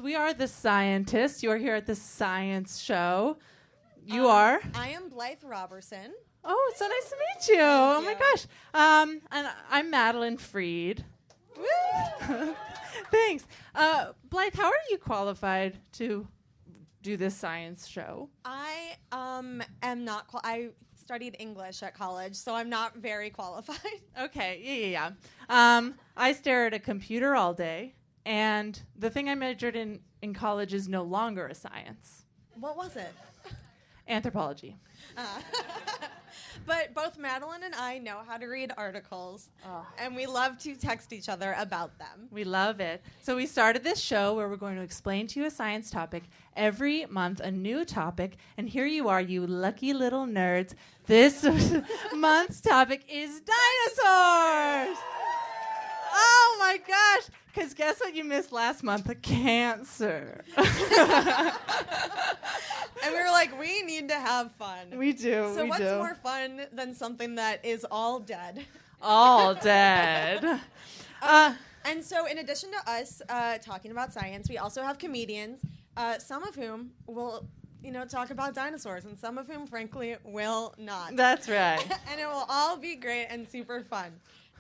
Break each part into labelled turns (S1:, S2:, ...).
S1: We are the scientists. You are here at the science show. You are?
S2: I am Blythe Roberson.
S1: Oh, it's so nice to meet you. Oh my gosh. And I'm Madelyn Freed. Woo! Thanks. Blythe, how are you qualified to do this science show?
S2: I am not. I studied English at college, so I'm not very qualified.
S1: Okay. Yeah. I stare at a computer all day, and the thing I majored in college is no longer a science.
S2: What was it?
S1: Anthropology.
S2: But both Madelyn and I know how to read articles, and we love to text each other about them.
S1: We love it. So we started this show where we're going to explain to you a science topic. Every month, a new topic. And here you are, you lucky little nerds. This month's topic is dinosaurs. Oh, my gosh. Because guess what you missed last month? The cancer.
S2: And we were like, we need to have fun.
S1: We do.
S2: So what's more fun than something that is all dead?
S1: All dead.
S2: And so in addition to us talking about science, we also have comedians, some of whom will talk about dinosaurs, and some of whom, frankly, will not.
S1: That's right.
S2: And it will all be great and super fun.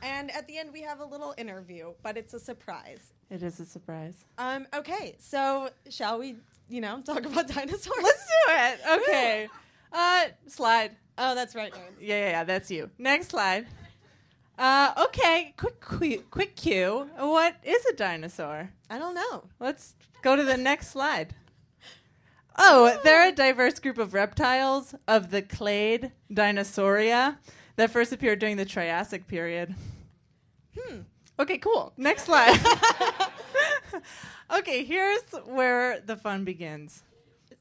S2: And at the end, we have a little interview, but it's a surprise.
S1: It is a surprise.
S2: Okay, so shall we, talk about dinosaurs?
S1: Let's do it. Okay. Slide.
S2: Oh, that's right.
S1: Yeah, that's you. Next slide. Okay, quick cue. What is a dinosaur?
S2: I don't know.
S1: Let's go to the next slide. Oh, they're a diverse group of reptiles of the clade Dinosauria that first appeared during the Triassic period. Okay, cool. Next slide. Okay, here's where the fun begins.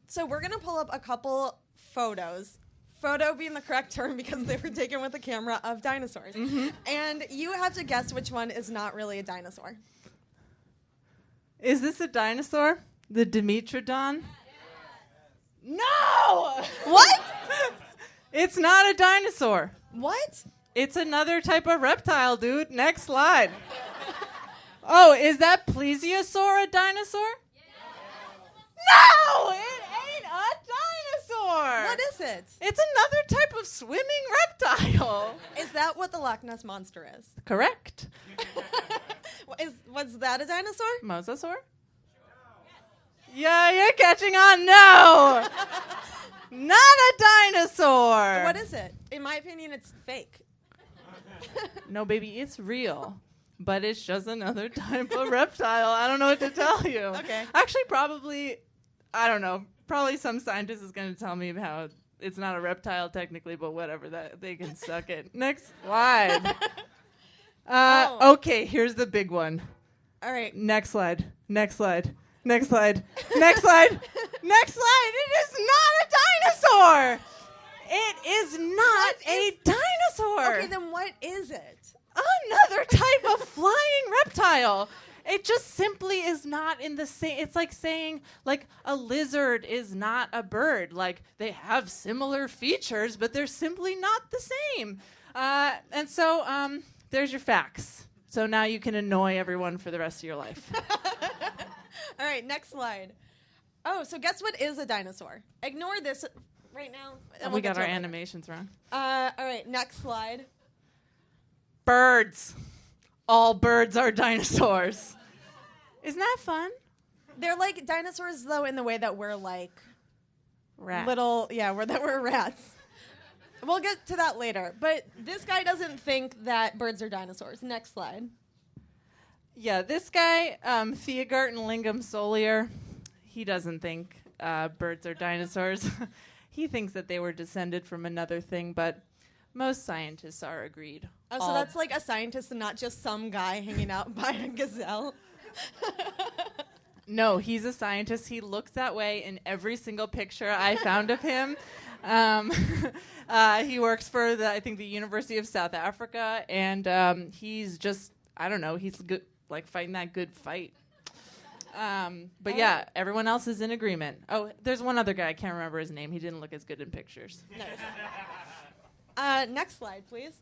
S2: So we're going to pull up a couple photos. Photo being the correct term because they were taken with a camera of dinosaurs. Mm-hmm. And you have to guess which one is not really a dinosaur.
S1: Is this a dinosaur? The Dimetrodon? No!
S2: What?
S1: It's not a dinosaur.
S2: What?
S1: It's another type of reptile, dude. Next slide. Oh, is that plesiosaur a dinosaur? Yes. No, it ain't a dinosaur.
S2: What is it?
S1: It's another type of swimming reptile.
S2: Is that what the Loch Ness Monster is?
S1: Correct.
S2: Was that a dinosaur?
S1: Mosasaur? Yeah, you're catching on. No. Not a dinosaur.
S2: What is it? In my opinion, it's fake.
S1: No, baby, it's real. But it's just another type of reptile. I don't know what to tell you.
S2: Okay.
S1: Actually, probably, I don't know. Probably some scientist is going to tell me how it's not a reptile technically, but whatever. That they can suck it. Next slide. Okay, here's the big one.
S2: All right.
S1: Next slide. Next slide. Next slide. Next slide. Next slide. It is not a dinosaur. It is not a dinosaur.
S2: Okay, then what is it?
S1: Another type of flying reptile. It just simply is not in the same. It's like saying, like, a lizard is not a bird. Like, they have similar features, but they're simply not the same. And so there's your facts. So now you can annoy everyone for the rest of your life.
S2: All right, next slide. Oh, so guess what is a dinosaur? Ignore this right now. And
S1: we got our animations wrong.
S2: All right, next slide.
S1: Birds. All birds are dinosaurs. Isn't that fun?
S2: They're like dinosaurs, though, in the way that we're like
S1: rats.
S2: We're rats. We'll get to that later. But this guy doesn't think that birds are dinosaurs. Next slide.
S1: Yeah, this guy, Theogarten Lingam Solier, he doesn't think birds are dinosaurs. He thinks that they were descended from another thing, but most scientists are agreed.
S2: Oh, so that's like a scientist and not just some guy hanging out by a gazelle?
S1: No, he's a scientist. He looks that way in every single picture I found of him. He works for, I think, the University of South Africa, and he's just, I don't know, he's good, like fighting that good fight. But yeah, everyone else is in agreement. Oh, there's one other guy. I can't remember his name. He didn't look as good in pictures.
S2: Nice. Next slide, please.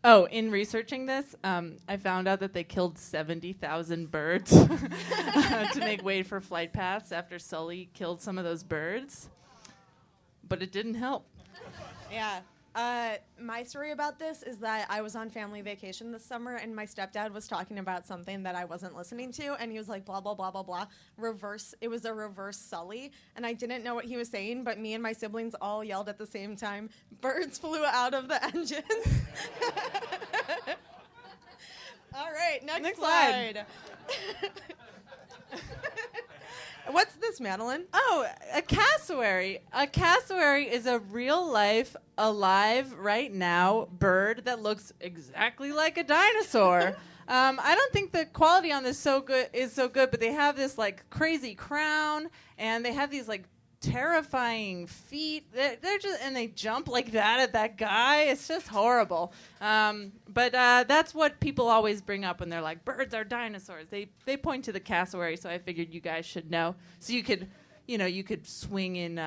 S1: Oh, in researching this, I found out that they killed 70,000 birds to make way for flight paths after Sully killed some of those birds. But it didn't help.
S2: Yeah. My story about this is that I was on family vacation this summer, and my stepdad was talking about something that I wasn't listening to, and he was like, blah, blah, blah, blah, blah. It was a reverse Sully, and I didn't know what he was saying, but me and my siblings all yelled at the same time, birds flew out of the engines. All right, next slide. What's this, Madelyn?
S1: Oh, a cassowary. A cassowary is a real-life, alive, right now bird that looks exactly like a dinosaur. I don't think the quality on this is so good, but they have this like crazy crown, and they have these like terrifying feet. They're just, and they jump like that at that guy. It's just horrible. But that's what people always bring up when they're like, birds are dinosaurs. They point to the cassowary, so I figured you guys should know. So you could swing in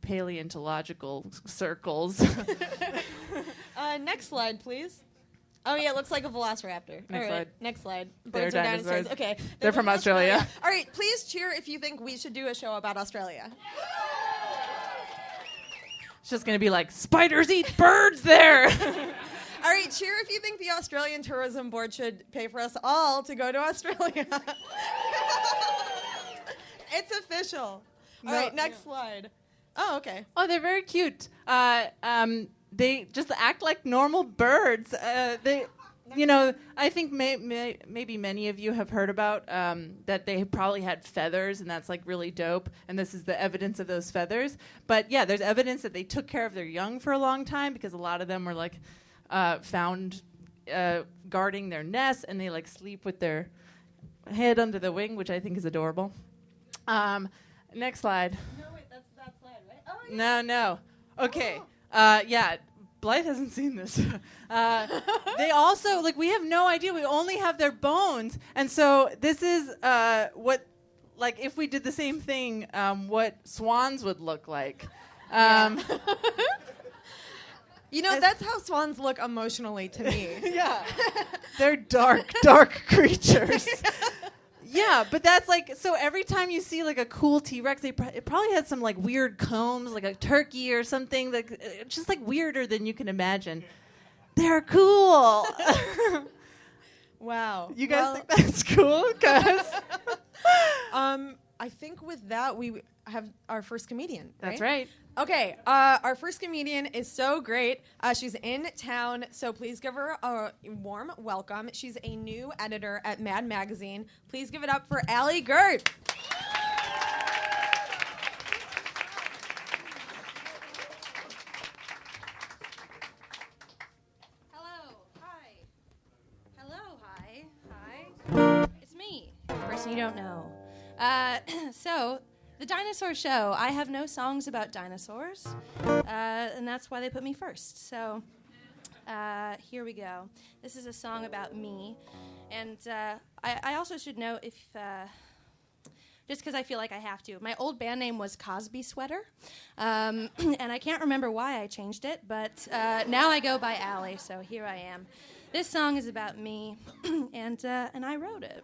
S1: paleontological circles.
S2: Next slide, please. Oh, yeah, it looks like a velociraptor.
S1: Next slide.
S2: Next slide.
S1: They're
S2: Birds are dinosaurs.
S1: dinosaurs.
S2: Okay.
S1: They're from Australia.
S2: All right, please cheer if you think we should do a show about Australia.
S1: It's just going to be like, spiders eat birds there.
S2: All right, cheer if you think the Australian Tourism Board should pay for us all to go to Australia. It's official. All right, next slide. Oh, okay.
S1: Oh, they're very cute. They just act like normal birds. I think maybe many of you have heard about that they probably had feathers, and that's like really dope. And this is the evidence of those feathers. But yeah, there's evidence that they took care of their young for a long time, because a lot of them were like found guarding their nest, and they like sleep with their head under the wing, which I think is adorable. Next slide.
S2: No, wait, that's that slide, right? Oh, yeah.
S1: No. Okay. Yeah, Blythe hasn't seen this. They also, like, we have no idea. We only have their bones. And so this is what, like, if we did the same thing, what swans would look like.
S2: That's how swans look emotionally to me.
S1: Yeah. They're dark creatures. Yeah, but that's like, so every time you see like a cool T-Rex, it probably had some like weird combs, like a turkey or something, like just like weirder than you can imagine. They're cool.
S2: Wow.
S1: You guys think that's cool? Guys?
S2: I think with that we have our first comedian.
S1: That's right.
S2: Okay, our first comedian is so great. She's in town, so please give her a warm welcome. She's a new editor at Mad Magazine. Please give it up for Allie Goertz.
S3: Hi. It's me, the person you don't know. So, the Dinosaur Show. I have no songs about dinosaurs, and that's why they put me first. So, here we go. This is a song about me, and I also should note, if just because I feel like I have to, my old band name was Cosby Sweater, and I can't remember why I changed it, but now I go by Allie. So here I am. This song is about me, and I wrote it.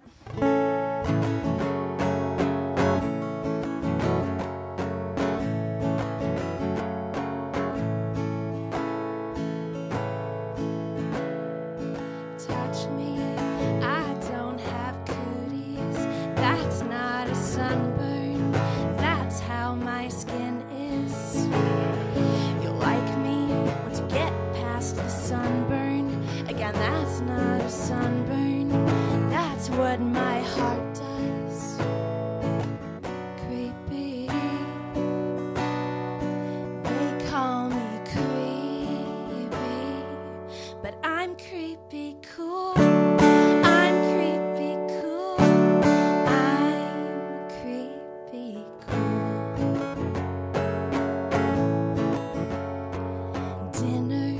S3: What my heart does. Creepy. They call me creepy, but I'm creepy cool. I'm creepy cool. I'm creepy cool. Dinner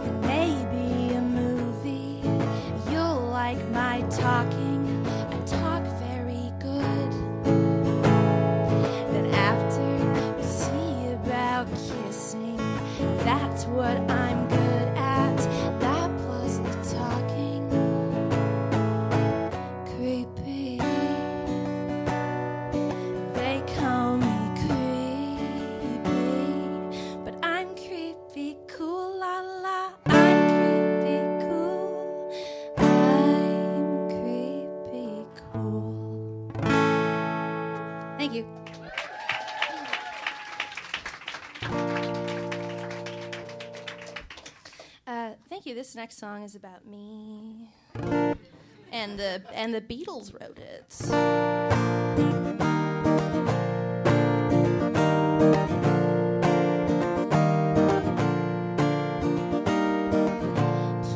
S3: and maybe a movie. You'll like my talking. What I'm good at, that plus you. This next song is about me. And the Beatles wrote it.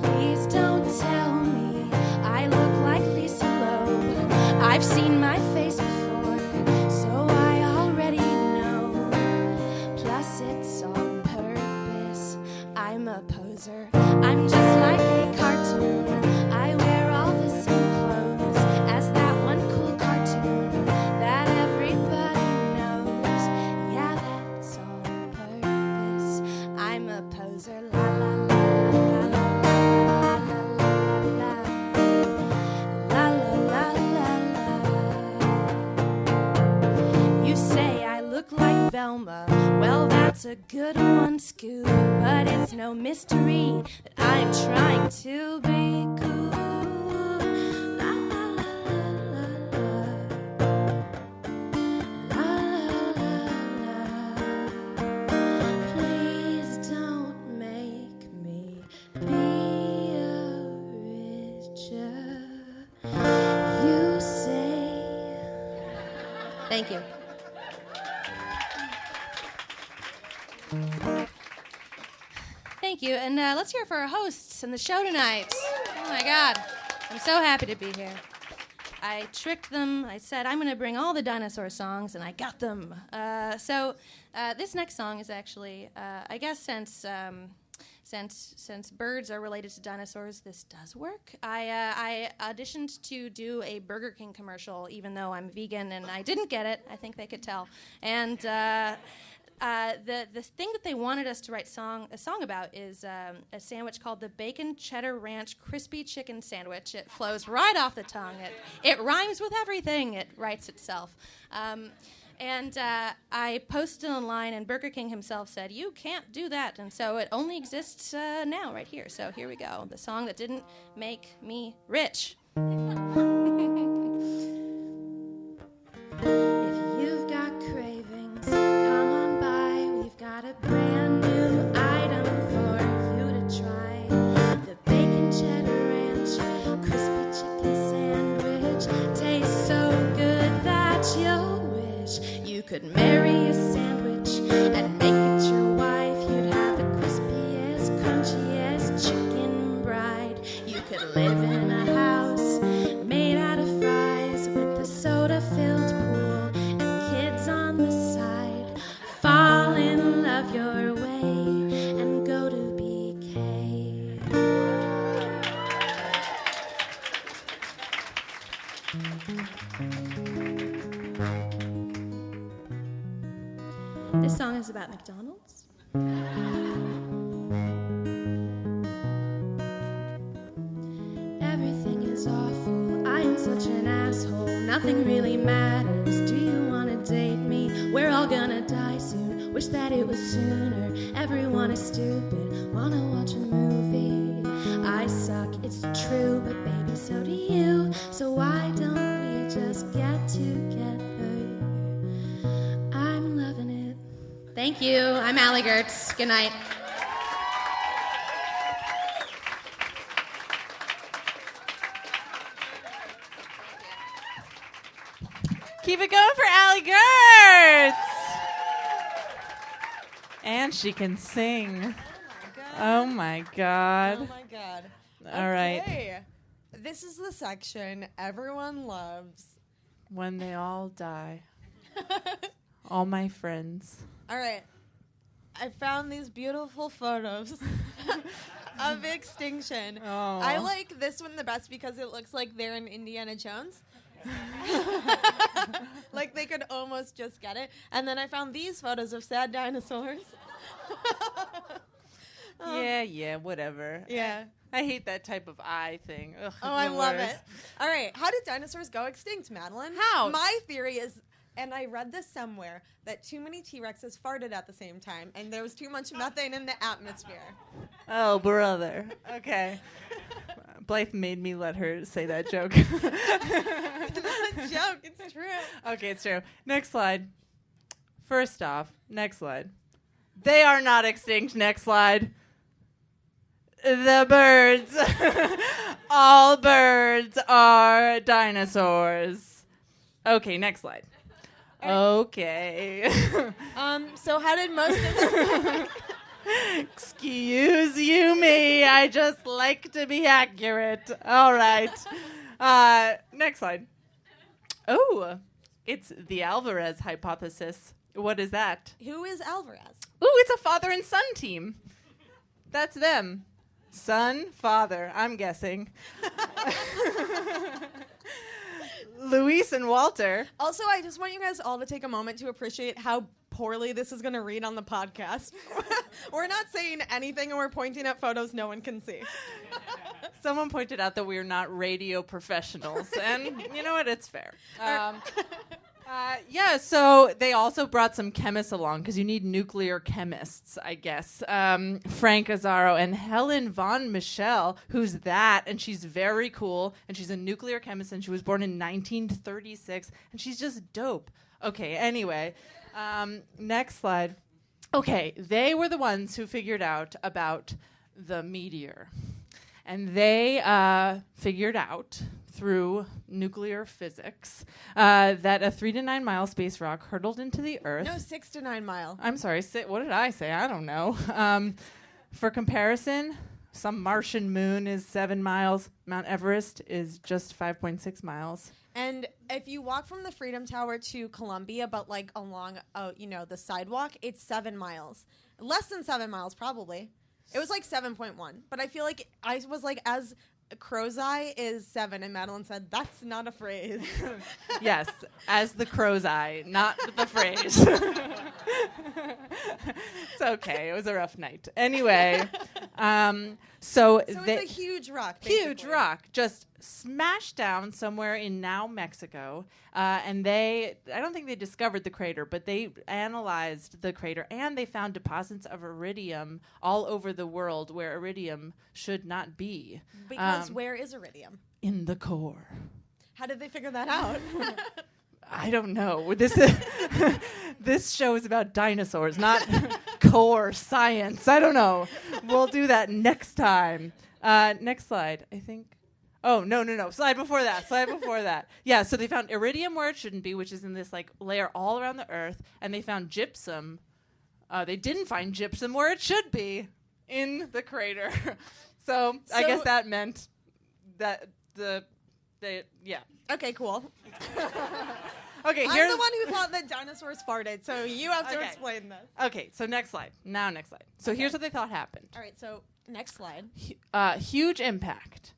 S3: Please don't tell me I look like Lisa Loeb. I've seen my face before, so I already know. Plus it's on purpose. I'm a poser. I'm just like a cartoon. I wear all the same clothes as that one cool cartoon that everybody knows. Yeah, that's on purpose. I'm a poser. La la la la la la la la. You say I look like Velma. Well, that's a good one, Scoob. But it's no mystery that I'm trying to be cool. La la la la la la la la. Please don't make me be a richer. You say. Thank you. Thank you, and let's hear it for our hosts and the show tonight. Oh my God, I'm so happy to be here. I tricked them. I said I'm going to bring all the dinosaur songs, and I got them. So this next song is actually, I guess, since birds are related to dinosaurs, this does work. I auditioned to do a Burger King commercial, even though I'm vegan, and I didn't get it. I think they could tell, and. The thing that they wanted us to write a song about is a sandwich called the Bacon Cheddar Ranch Crispy Chicken Sandwich. It flows right off the tongue. It rhymes with everything. It writes itself. And I posted online, and Burger King himself said, "You can't do that." And so it only exists now, right here. So here we go. The song that didn't make me rich. If you've got cravings, come on by. We've got a brand new item for you to try. The Bacon Cheddar Ranch Crispy Chicken Sandwich tastes so good that you'll wish you could marry a sandwich and make it your wife. You'd have the crispiest, crunchiest chicken bride. You could live in a house made out of fries with a soda-filled pool and kids on the side. Fall in love your way and go to BK. This song is about McDonald's. Everything is awful. I am such an asshole. Nothing really matters. Do you want to date me? We're all gonna die soon. Wish that it was sooner. Everyone is stupid. Wanna watch a movie? I suck, it's true, but baby, so do you. So why don't we just get together? I'm loving it. Thank you. I'm Allie Goertz. Good night.
S1: Keep it going for Allie Goertz. And she can sing. Oh my God.
S2: Oh my God.
S1: All right.
S2: Okay. This is the section everyone loves.
S1: When they all die. All my friends.
S2: All right. I found these beautiful photos of extinction.
S1: Oh.
S2: I like this one the best because it looks like they're in Indiana Jones. Like they could almost just get it. And then I found these photos of sad dinosaurs.
S1: Yeah, whatever.
S2: Yeah.
S1: I hate that type of eye thing. Ugh,
S2: Oh, I love
S1: worst.
S2: it. All right. How did dinosaurs go extinct, Madelyn?
S1: How?
S2: My theory is, and I read this somewhere, that too many T-Rexes farted at the same time, and there was too much methane in the atmosphere.
S1: Oh, brother. Okay. Blythe made me let her say that joke.
S2: It's not a joke. It's true.
S1: Okay, it's true. Next slide. First off, next slide. They are not extinct. Next slide. the birds. All birds are dinosaurs. Okay, next slide. Okay.
S2: So how did most of the
S1: Excuse you me. I just like to be accurate. All right. Next slide. Oh, it's the Alvarez hypothesis. What is that?
S2: Who is Alvarez?
S1: Ooh, it's a father and son team. That's them. Son, father, I'm guessing. Luis and Walter.
S2: Also, I just want you guys all to take a moment to appreciate how poorly this is going to read on the podcast. We're not saying anything and we're pointing at photos no one can see.
S1: Someone pointed out that we're not radio professionals, and you know what? It's fair. Yeah, so they also brought some chemists along because you need nuclear chemists, I guess. Frank Azzaro and Helen von Michel, who's that, and she's very cool, and she's a nuclear chemist, and she was born in 1936, and she's just dope. Okay, anyway, next slide. Okay, they were the ones who figured out about the meteor, and they figured out through nuclear physics that a 3 to 9 mile space rock hurtled into the Earth.
S2: No, 6 to 9 mile.
S1: I'm sorry, what did I say? I don't know. For comparison, some Martian moon is 7 miles. Mount Everest is just 5.6 miles.
S2: And if you walk from the Freedom Tower to Columbia, but like along, the sidewalk, it's 7 miles. Less than 7 miles, probably. It was like 7.1. But I feel like I was like, as crow's eye is 7, and Madelyn said, that's not a phrase.
S1: Yes, as the crow's eye, not the phrase. It's okay. It was a rough night. Anyway, so
S2: it's a huge rock.
S1: Huge rock, just smashed down somewhere in now Mexico. And I don't think they discovered the crater, but they analyzed the crater, and they found deposits of iridium all over the world where iridium should not be.
S2: Because where is iridium?
S1: In the core.
S2: How did they figure that out?
S1: I don't know. This show is about dinosaurs, not core science. I don't know. We'll do that next time. Next slide, I think. Oh, no. Slide before that. Yeah, so they found iridium where it shouldn't be, which is in this like layer all around the Earth, and they found gypsum. They didn't find gypsum where it should be, in the crater. So I guess that meant that yeah.
S2: Okay, cool.
S1: Okay,
S2: I'm the one who thought that dinosaurs farted, so you have to explain this.
S1: Okay, so next slide. Next slide. So here's what they thought happened.
S2: All right, so next slide.
S1: Huge impact.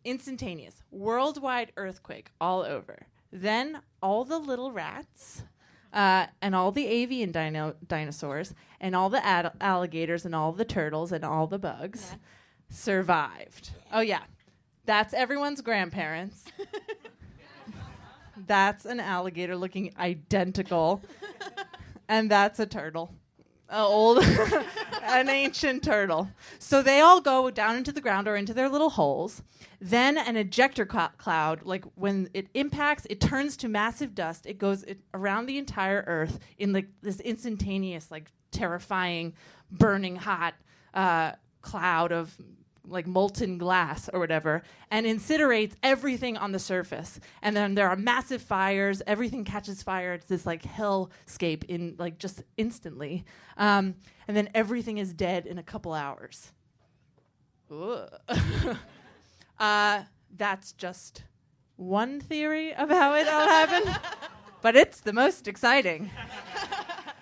S1: Instantaneous. Worldwide earthquake all over. Then all the little rats and all the avian dinosaurs and all the alligators and all the turtles and all the bugs survived. Oh, yeah. That's everyone's grandparents. That's an alligator looking identical. And that's a turtle. An ancient turtle. So they all go down into the ground or into their little holes. Then an ejector cloud, like when it impacts, it turns to massive dust. It goes around the entire Earth in like this instantaneous, like terrifying, burning hot cloud of like molten glass or whatever, and incinerates everything on the surface. And then there are massive fires. Everything catches fire. It's this like hellscape in like just instantly. And then everything is dead in a couple hours. That's just one theory of how it all happened, but it's the most exciting.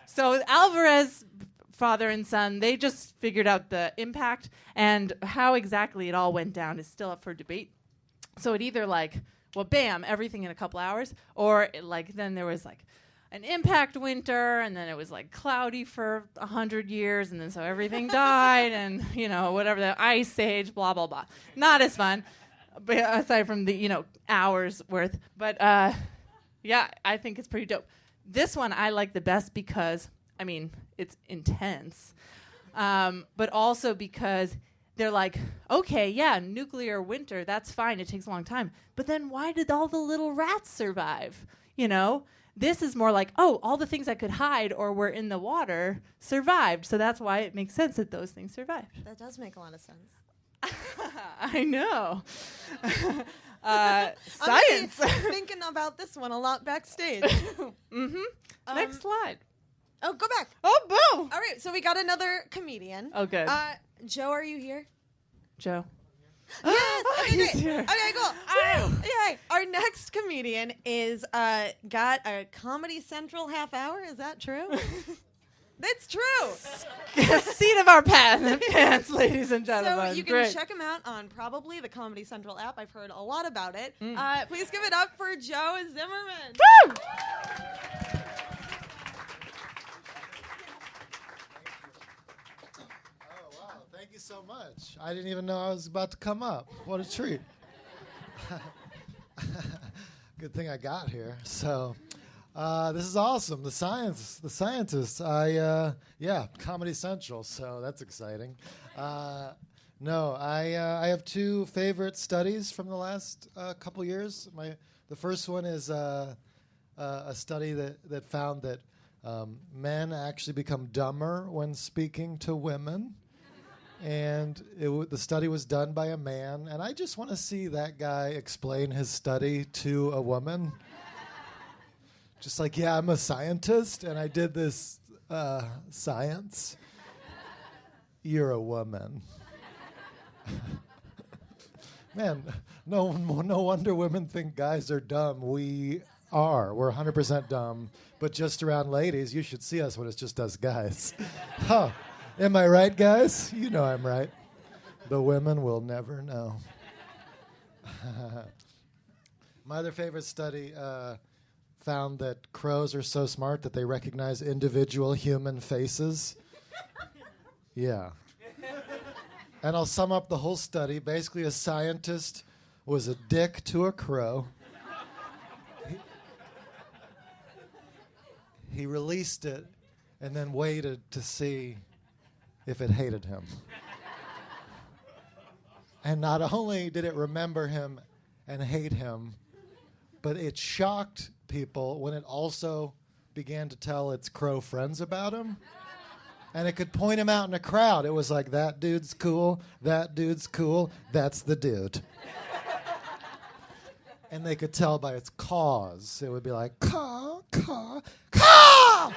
S1: So Alvarez, father and son, they just figured out the impact, and how exactly it all went down is still up for debate. So it either like, well, bam, everything in a couple hours, or then there was like an impact winter, and then it was like cloudy for 100 years, and then so everything died, and whatever, the ice age, blah blah blah. Not as fun, but aside from the hours worth. But yeah, I think it's pretty dope. This one I like the best because it's intense, but also because they're like, okay, yeah, nuclear winter, that's fine. It takes a long time. But then why did all the little rats survive? This is more like, oh, all the things that could hide or were in the water survived. So that's why it makes sense that those things survived.
S2: That does make a lot of sense.
S1: I know.
S2: Science.
S1: Science.
S2: Thinking about this one a lot backstage.
S1: Next slide.
S2: Oh, go back.
S1: Oh, boom.
S2: All right, so we got another comedian.
S1: Oh, good.
S2: Joe, are you here?
S1: Joe.
S2: Yes. Okay,
S1: He's
S2: great.
S1: here.
S2: Okay, cool. Okay, our next comedian is got a Comedy Central half hour. Is that true? That's true.
S1: Seat of our pants, ladies and gentlemen.
S2: So you can
S1: Great.
S2: check him out on probably the Comedy Central app. I've heard a lot about it. Please give it up for Joe Zimmerman.
S1: Woo!
S4: Oh, wow. Thank you so much. I didn't even know I was about to come up. What a treat. Good thing I got here. So, this is awesome. The scientists. Comedy Central. So that's exciting. I have two favorite studies from the last couple years. The first one is a study that found that men actually become dumber when speaking to women. And the study was done by a man, and I just want to see that guy explain his study to a woman. Just like, yeah, I'm a scientist, and I did this science. You're a woman. Man, no wonder women think guys are dumb. We are. We're 100% dumb, but just around ladies, you should see us when it's just us guys. Huh. Am I right, guys? You know I'm right. The women will never know. My other favorite study found that crows are so smart that they recognize individual human faces. Yeah. And I'll sum up the whole study. Basically, a scientist was a dick to a crow. He released it and then waited to see if it hated him. And not only did it remember him and hate him, but it shocked people when it also began to tell its crow friends about him. And it could point him out in a crowd. It was like, that dude's cool, that's the dude. And they could tell by its caws. It would be like, caw, caw, caw!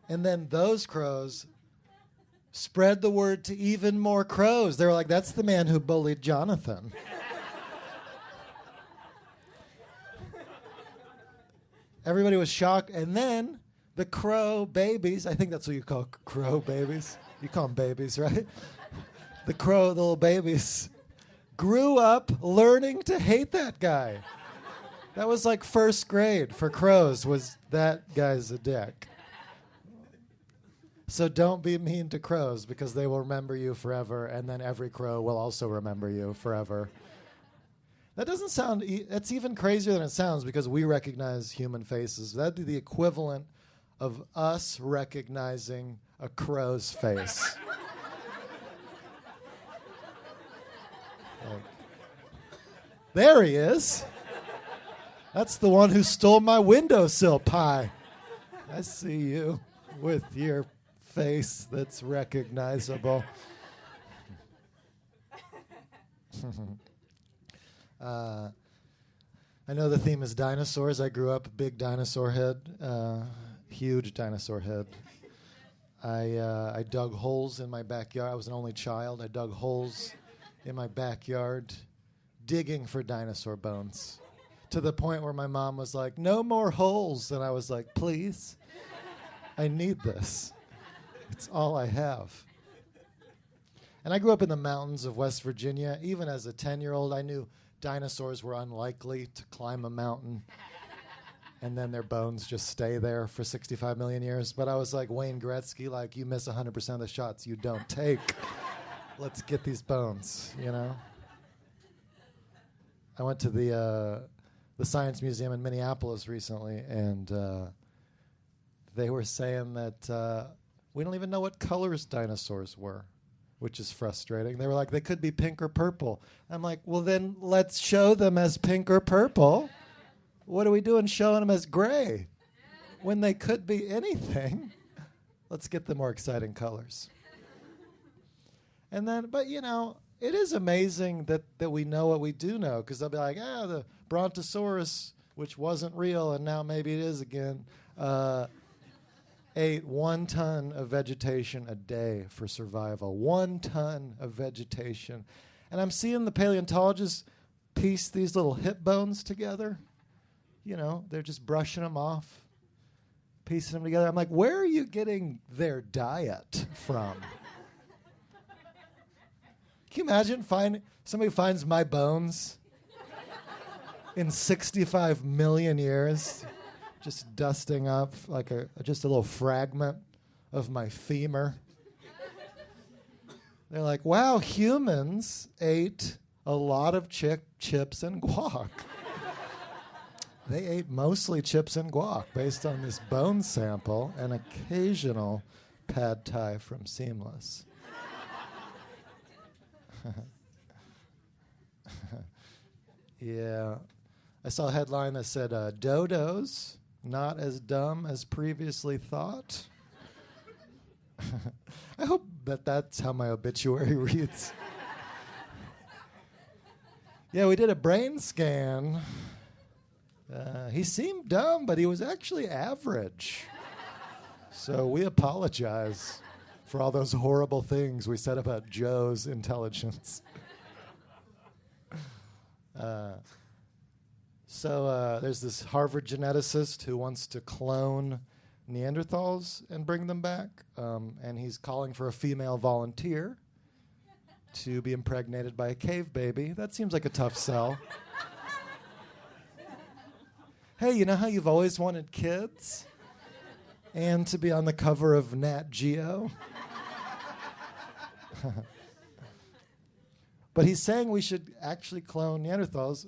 S4: And then those crows spread the word to even more crows. They were like, that's the man who bullied Jonathan. Everybody was shocked. And then the crow babies, I think that's what you call crow babies. You call them babies, right? The little babies, grew up learning to hate that guy. That was like first grade for crows, was that guy's a dick. So don't be mean to crows, because they will remember you forever, and then every crow will also remember you forever. That doesn't sound... That's even crazier than it sounds, because we recognize human faces. That'd be the equivalent of us recognizing a crow's face. Like, there he is. That's the one who stole my windowsill pie. I see you with your face that's recognizable. I know the theme is dinosaurs. I grew up a big dinosaur head, huge dinosaur head. I dug holes in my backyard. I was an only child. I dug holes in my backyard, digging for dinosaur bones, to the point where my mom was like, no more holes. And I was like, please, I need this. It's all I have. And I grew up in the mountains of West Virginia. Even as a 10-year-old, I knew dinosaurs were unlikely to climb a mountain and then their bones just stay there for 65 million years. But I was like Wayne Gretzky, like, you miss 100% of the shots you don't take. Let's get these bones, you know? I went to the Science Museum in Minneapolis recently, and they were saying that we don't even know what colors dinosaurs were, which is frustrating. They were like, they could be pink or purple. I'm like, well, then let's show them as pink or purple. what are we doing showing them as gray when they could be anything? Let's get the more exciting colors. And then, but it is amazing that we know what we do know, because they'll be like, the Brontosaurus, which wasn't real and now maybe it is again, ate 1 ton of vegetation a day for survival. 1 ton of vegetation. And I'm seeing the paleontologists piece these little hip bones together. They're just brushing them off, piecing them together. I'm like, where are you getting their diet from? Can you imagine somebody finds my bones in 65 million years, just dusting up like just a little fragment of my femur? They're like, wow, humans ate a lot of chips and guac. They ate mostly chips and guac based on this bone sample and occasional pad thai from Seamless. Yeah. I saw a headline that said, dodos, not as dumb as previously thought. I hope that's how my obituary reads. Yeah, we did a brain scan. He seemed dumb, but he was actually average. So we apologize for all those horrible things we said about Joe's intelligence. So there's this Harvard geneticist who wants to clone Neanderthals and bring them back, and he's calling for a female volunteer to be impregnated by a cave baby. That seems like a tough sell. Hey, you know how you've always wanted kids? And to be on the cover of Nat Geo? But he's saying we should actually clone Neanderthals,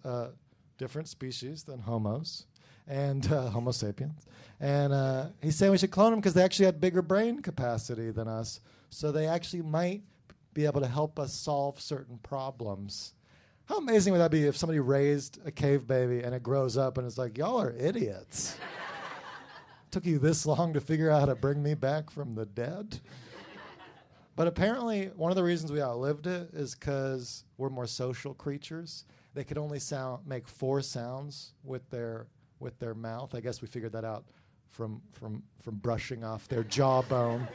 S4: different species than homos, and Homo sapiens. And he's saying we should clone them because they actually had bigger brain capacity than us, so they actually might be able to help us solve certain problems. How amazing would that be if somebody raised a cave baby and it grows up and it's like, y'all are idiots. Took you this long to figure out how to bring me back from the dead? But apparently, one of the reasons we outlived it is because we're more social creatures. They could only make 4 sounds with their mouth. I guess we figured that out from brushing off their jawbone.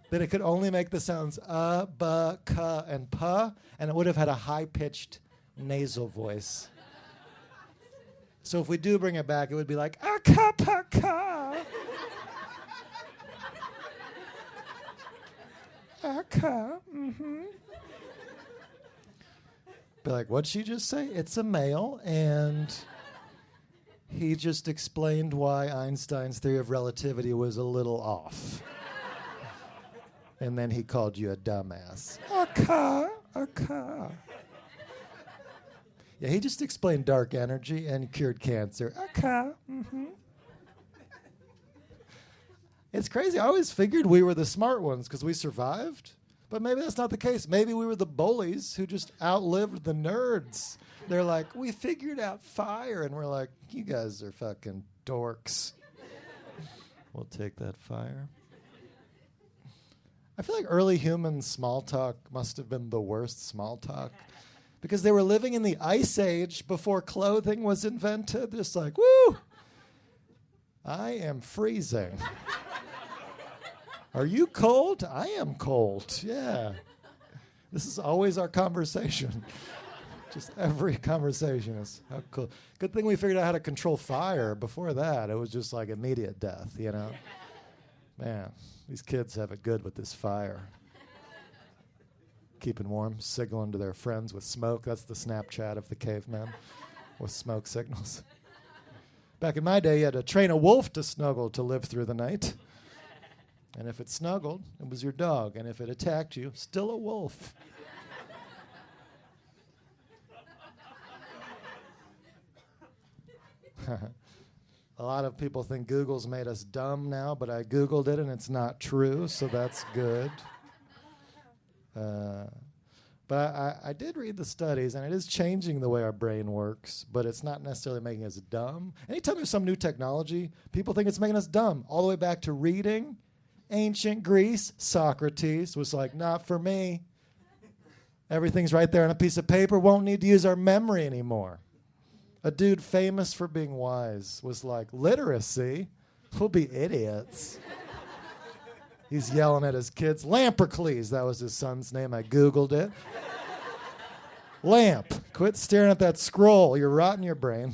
S4: That it could only make the sounds ba, ka, and pa, and it would have had a high-pitched nasal voice. So if we do bring it back, it would be like ka, pa, ka. Ka, mm-hmm. Be like, what'd she just say? It's a male, and he just explained why Einstein's theory of relativity was a little off. And then he called you a dumbass. Okay. Yeah, he just explained dark energy and cured cancer. Okay. Mm-hmm. It's crazy. I always figured we were the smart ones because we survived. But maybe that's not the case. Maybe we were the bullies who just outlived the nerds. They're like, we figured out fire. And we're like, you guys are fucking dorks. We'll take that fire. I feel like early human small talk must have been the worst small talk because they were living in the Ice Age before clothing was invented. Just like, woo, I am freezing. Are you cold? I am cold. Yeah. This is always our conversation. Just every conversation is how cool. Good thing we figured out how to control fire. Before that, it was just like immediate death, you know? Man, these kids have it good with this fire. Keeping warm, signaling to their friends with smoke. That's the Snapchat of the cavemen, with smoke signals. Back in my day, you had to train a wolf to snuggle to live through the night. And if it snuggled, it was your dog. And if it attacked you, still a wolf. A lot of people think Google's made us dumb now, but I Googled it and it's not true, so that's good. But But I did read the studies, and it is changing the way our brain works, but it's not necessarily making us dumb. Anytime there's some new technology, people think it's making us dumb. All the way back to reading. Ancient Greece, Socrates was like, not for me. Everything's right there on a piece of paper. Won't need to use our memory anymore. A dude famous for being wise was like, literacy? We'll be idiots. He's yelling at his kids. Lampercles, that was his son's name. I Googled it. Lamp, quit staring at that scroll. You're rotting your brain.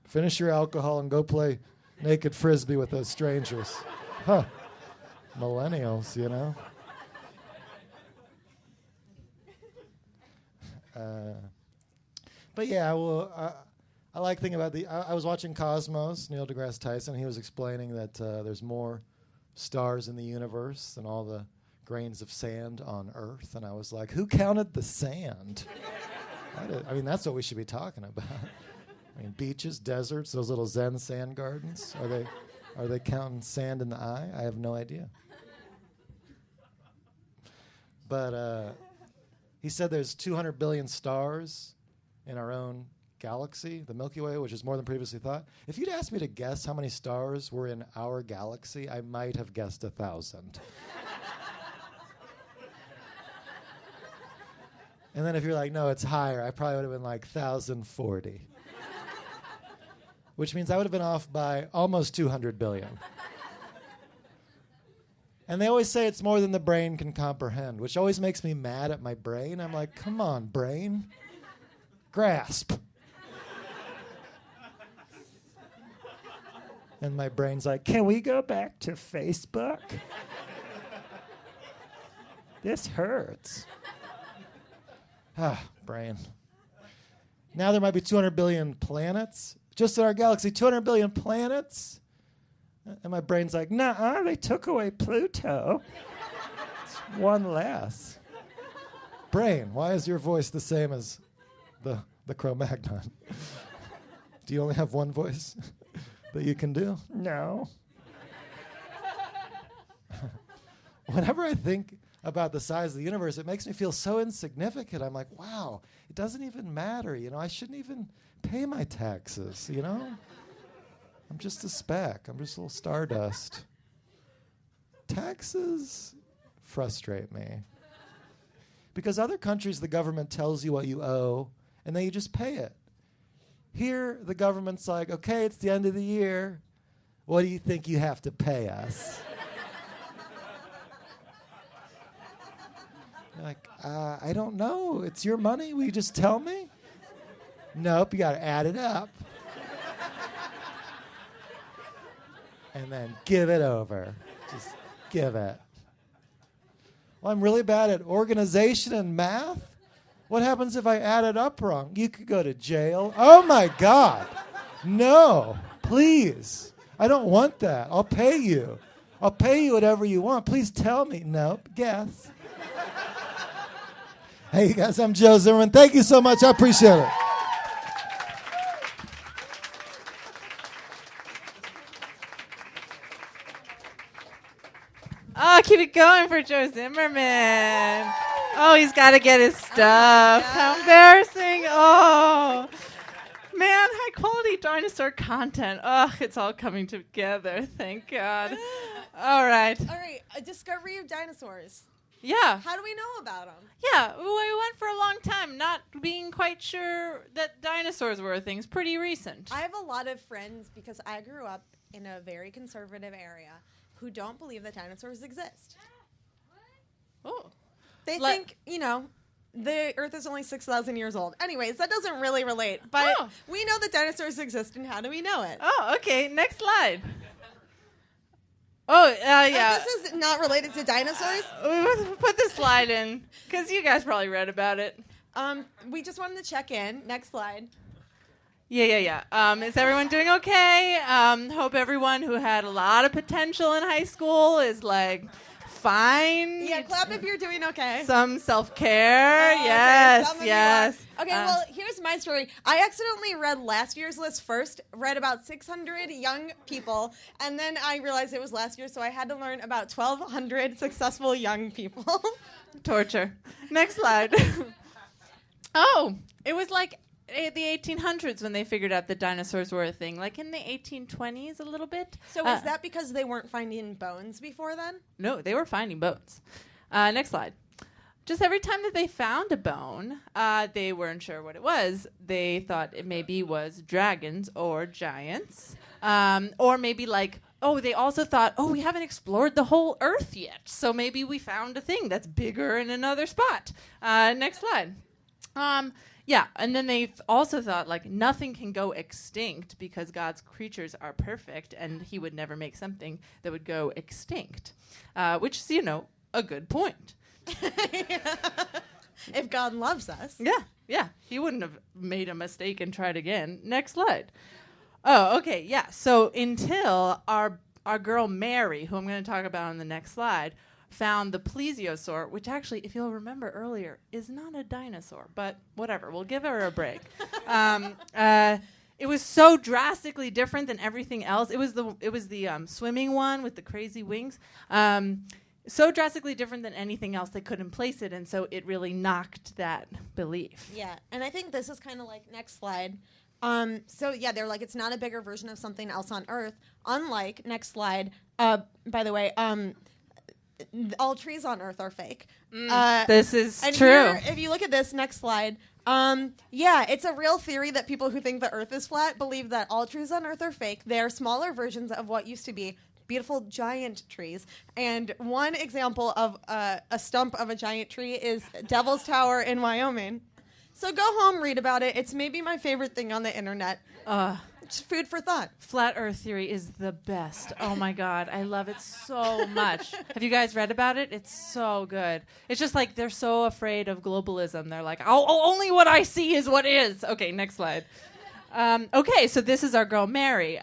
S4: Finish your alcohol and go play naked frisbee with those strangers. Huh. Millennials, you know. But yeah, well, I like thinking about I was watching Cosmos, Neil deGrasse Tyson. He was explaining that there's more stars in the universe than all the grains of sand on Earth. And I was like, who counted the sand? I mean, that's what we should be talking about. I mean, beaches, deserts, those little Zen sand gardens. Are they counting sand in the eye? I have no idea. But he said there's 200 billion stars in our own galaxy, the Milky Way, which is more than previously thought. If you'd asked me to guess how many stars were in our galaxy, I might have guessed 1,000. And then if you're like, no, it's higher, I probably would have been like 1,040. Which means I would have been off by almost 200 billion. And they always say it's more than the brain can comprehend, which always makes me mad at my brain. I'm like, come on, brain. Grasp. And my brain's like, can we go back to Facebook? This hurts. Brain. Now there might be 200 billion planets. Just in our galaxy, 200 billion planets. And my brain's like, nah, they took away Pluto. It's one less. Brain, why is your voice the same as the Cro-Magnon? Do you only have one voice that you can do? No. Whenever I think about the size of the universe, it makes me feel so insignificant. I'm like, wow, it doesn't even matter. You know, I shouldn't even pay my taxes, you know? I'm just a speck. I'm just a little stardust. Taxes frustrate me. Because other countries, the government tells you what you owe, and then you just pay it. Here, the government's like, okay, it's the end of the year. What do you think you have to pay us? You're like, I don't know. It's your money. Will you just tell me? Nope, you got to add it up. And then give it over. Just give it. Well, I'm really bad at organization and math. What happens if I add it up wrong? You could go to jail. Oh, my God. No, please. I don't want that. I'll pay you. I'll pay you whatever you want. Please tell me. Nope, guess. Hey, you guys, I'm Joe Zimmerman. Thank you so much. I appreciate it.
S1: Oh, keep it going for Joe Zimmerman. Oh, he's got to get his stuff. How embarrassing. Oh, man, high quality dinosaur content. Oh, it's all coming together. Thank God. All right.
S2: All right, a discovery of dinosaurs.
S1: Yeah.
S2: How do we know about them?
S1: Yeah, we went for a long time not being quite sure that dinosaurs were a thing. It's pretty recent.
S2: I have a lot of friends, because I grew up in a very conservative area, who don't believe that dinosaurs exist.
S1: Oh.
S2: They think, you know, the Earth is only 6,000 years old. Anyways, that doesn't really relate. But we know that dinosaurs exist, and how do we know it?
S1: Oh, okay. Next slide. Oh, yeah.
S2: This is not related to dinosaurs.
S1: Put the slide in, because you guys probably read about it.
S2: We just wanted to check in. Next slide.
S1: Yeah. Is everyone doing okay? Hope everyone who had a lot of potential in high school is, like, find
S2: Yeah, clap if you're doing okay.
S1: some self-care.
S2: Okay,
S1: Yes,
S2: some of you
S1: yes.
S2: are. Okay, well, here's my story. I accidentally read last year's list first, read about 600 young people, and then I realized it was last year, so I had to learn about 1,200 successful young people.
S1: Torture. Next slide. Oh, it was like the 1800s when they figured out that dinosaurs were a thing. Like in the 1820s a little bit.
S2: So is that because they weren't finding bones before then?
S1: No, they were finding bones. Next slide. Just every time that they found a bone, they weren't sure what it was. They thought it maybe was dragons or giants. Or maybe like, they also thought, we haven't explored the whole Earth yet. So maybe we found a thing that's bigger in another spot. Next slide. Yeah, and then they also thought, like, nothing can go extinct because God's creatures are perfect, and he would never make something that would go extinct, which is, a good point.
S2: If God loves us.
S1: Yeah, he wouldn't have made a mistake and tried again. Next slide. Oh, okay, yeah, so until our girl Mary, who I'm going to talk about on the next slide, found the plesiosaur, which actually, if you'll remember earlier, is not a dinosaur, but whatever, we'll give her a break. It was so drastically different than everything else. It was the swimming one with the crazy wings. So drastically different than anything else, they couldn't place it, and so it really knocked that belief.
S2: Yeah, and I think this is kind of like next slide. They're like, it's not a bigger version of something else on Earth. Unlike, next slide, by the way, all trees on Earth are fake.
S1: This is
S2: and
S1: true.
S2: Here, if you look at this next slide, it's a real theory that people who think the Earth is flat believe that all trees on Earth are fake. They're smaller versions of what used to be beautiful giant trees. And one example of a stump of a giant tree is Devil's Tower in Wyoming. So go home, read about it. It's maybe my favorite thing on the internet. It's food for thought.
S1: Flat Earth theory is the best. Oh my God, I love it so much. Have you guys read about it? It's so good. It's just like they're so afraid of globalism. They're like, only what I see is what is. Okay, next slide. Okay, so this is our girl Mary.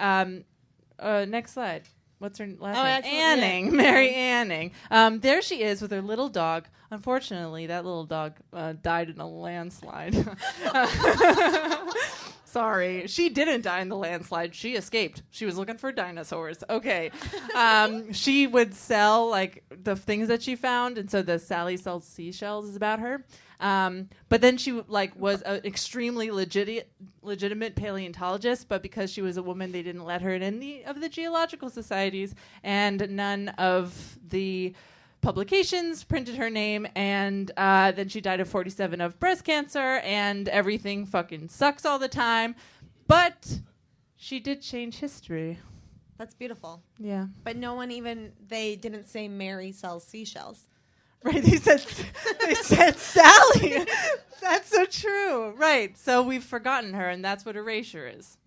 S1: Next slide. What's her last name? Anning. Yeah. Mary Anning. There she is with her little dog. Unfortunately, that little dog died in a landslide. Sorry. She didn't die in the landslide. She escaped. She was looking for dinosaurs. Okay. She would sell, like, the things that she found, and so the Sally Sells Seashells is about her. But then she, like, was an extremely legitimate paleontologist, but because she was a woman, they didn't let her in any of the geological societies, and none of the publications printed her name, and then she died at 47 of breast cancer, and everything fucking sucks all the time. But she did change history.
S2: That's beautiful.
S1: Yeah.
S2: But they didn't say Mary sells seashells.
S1: Right, they said Sally. That's so true. Right, so we've forgotten her, and that's what erasure is.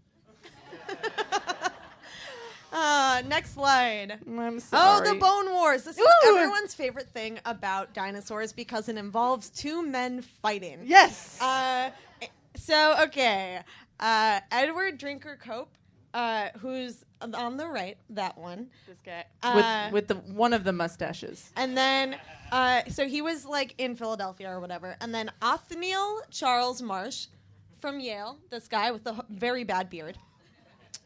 S2: Next slide.
S1: I'm sorry.
S2: Oh, the Bone Wars. This is everyone's favorite thing about dinosaurs because it involves two men fighting.
S1: Yes.
S2: Edward Drinker Cope, who's on the right, that one.
S1: This guy. With the one of the mustaches.
S2: And then, so he was like in Philadelphia or whatever. And then Othniel Charles Marsh from Yale, this guy with the very bad beard.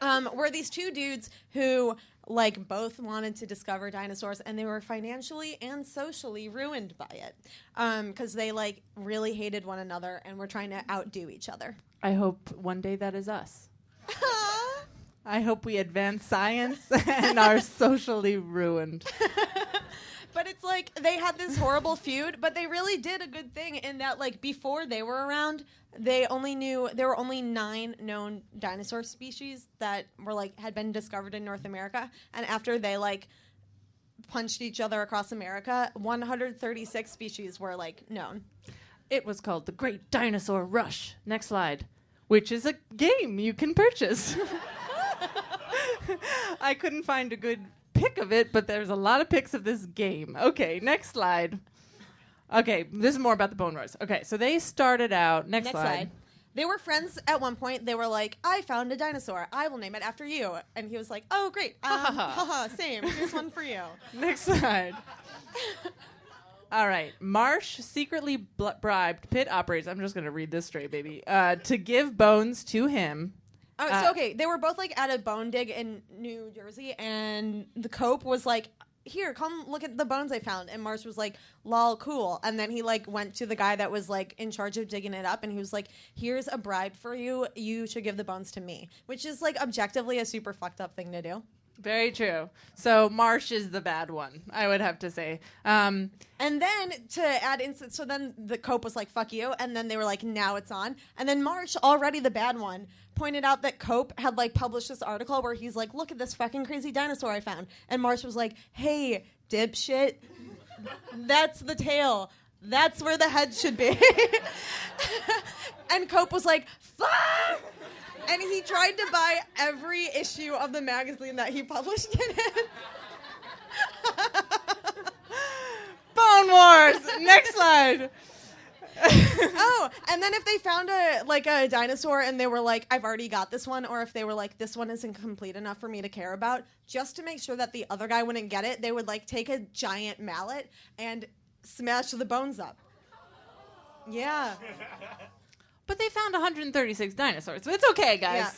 S2: Were these two dudes who, like, both wanted to discover dinosaurs, and they were financially and socially ruined by it, because they, like, really hated one another and were trying to outdo each other.
S1: I hope one day that is us. I hope we advance science and are socially ruined.
S2: But it's like they had this horrible feud, but they really did a good thing in that, like, before they were around, there were only 9 known dinosaur species that were, like, had been discovered in North America. And after they, like, punched each other across America, 136 species were, like, known.
S1: It was called the Great Dinosaur Rush. Next slide. Which is a game you can purchase. I couldn't find a good pic of it, but there's a lot of pics of this game. Okay, next slide. Okay, this is more about the Bone Wars. Okay, so they started out. Next slide.
S2: They were friends at one point. They were like, I found a dinosaur. I will name it after you. And he was like, oh, great. Haha, same. Here's one for you.
S1: Next slide. All right. Marsh secretly bribed pit operators. I'm just going to read this straight, baby. To give bones to him.
S2: Oh, so okay, they were both like at a bone dig in New Jersey, and the Cope was like, "Here, come look at the bones I found." And Marsh was like, "Lol, cool." And then he like went to the guy that was like in charge of digging it up, and he was like, "Here's a bribe for you. You should give the bones to me," which is like objectively a super fucked up thing to do.
S1: Very true. So Marsh is the bad one, I would have to say.
S2: And then to add so then the Cope was like, "Fuck you," and then they were like, "Now it's on." And then Marsh, already the bad one, pointed out that Cope had like published this article where he's like, "Look at this fucking crazy dinosaur I found," and Marsh was like, "Hey, dipshit, that's the tail. That's where the head should be." And Cope was like, "Fuck!" And he tried to buy every issue of the magazine that he published in it.
S1: Bone Wars! Next slide.
S2: Oh, and then if they found a dinosaur and they were like, "I've already got this one," or if they were like, "This one isn't complete enough for me to care about," just to make sure that the other guy wouldn't get it, they would like take a giant mallet and smash the bones up. Yeah.
S1: But they found 136 dinosaurs, so it's okay, guys.
S2: Yeah.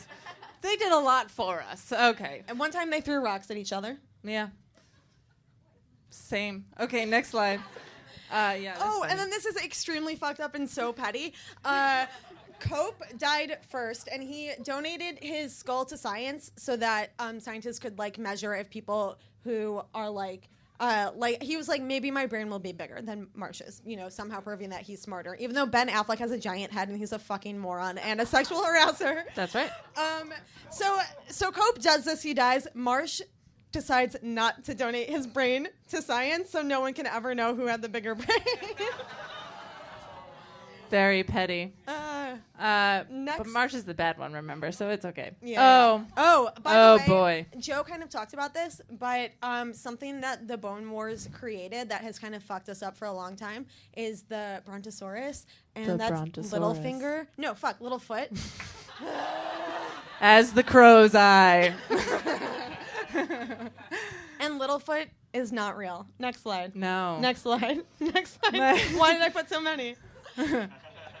S1: They did a lot for us. Okay.
S2: And one time they threw rocks at each other.
S1: Yeah. Same. Okay, next slide. Yeah.
S2: Oh, and then this is extremely fucked up and so petty. Cope died first, and he donated his skull to science so that scientists could like measure if people who are like he was like, maybe my brain will be bigger than Marsh's, somehow proving that he's smarter, even though Ben Affleck has a giant head and he's a fucking moron and a sexual harasser.
S1: That's right.
S2: So Cope does this, he dies. Marsh decides not to donate his brain to science, so no one can ever know who had the bigger brain.
S1: Very petty.
S2: Next.
S1: But Marsh is the bad one, remember? So it's okay.
S2: Yeah. By the way,
S1: boy.
S2: Joe kind of talked about this, but something that the Bone Wars created that has kind of fucked us up for a long time is the Brontosaurus, and that's Littlefinger. No, fuck, Littlefoot.
S1: As the crow's eye.
S2: And Littlefoot is not real. Next slide.
S1: No.
S2: Next slide. Next slide. Why did I put so many?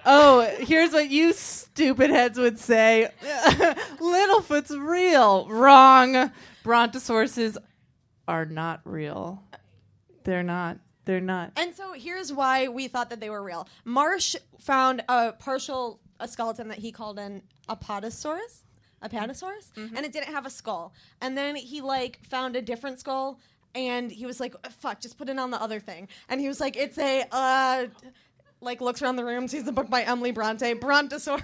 S1: Oh, here's what you stupid heads would say. Littlefoot's real. Wrong. Brontosauruses are not real. They're not. They're not.
S2: And so here's why we thought that they were real. Marsh found a skeleton that he called an apatosaurus. Mm-hmm. And it didn't have a skull. And then he found a different skull, and he was like, "Fuck, just put it on the other thing." And he was like, "It's a looks around the room, sees the book by Emily Bronte, Brontosaurus."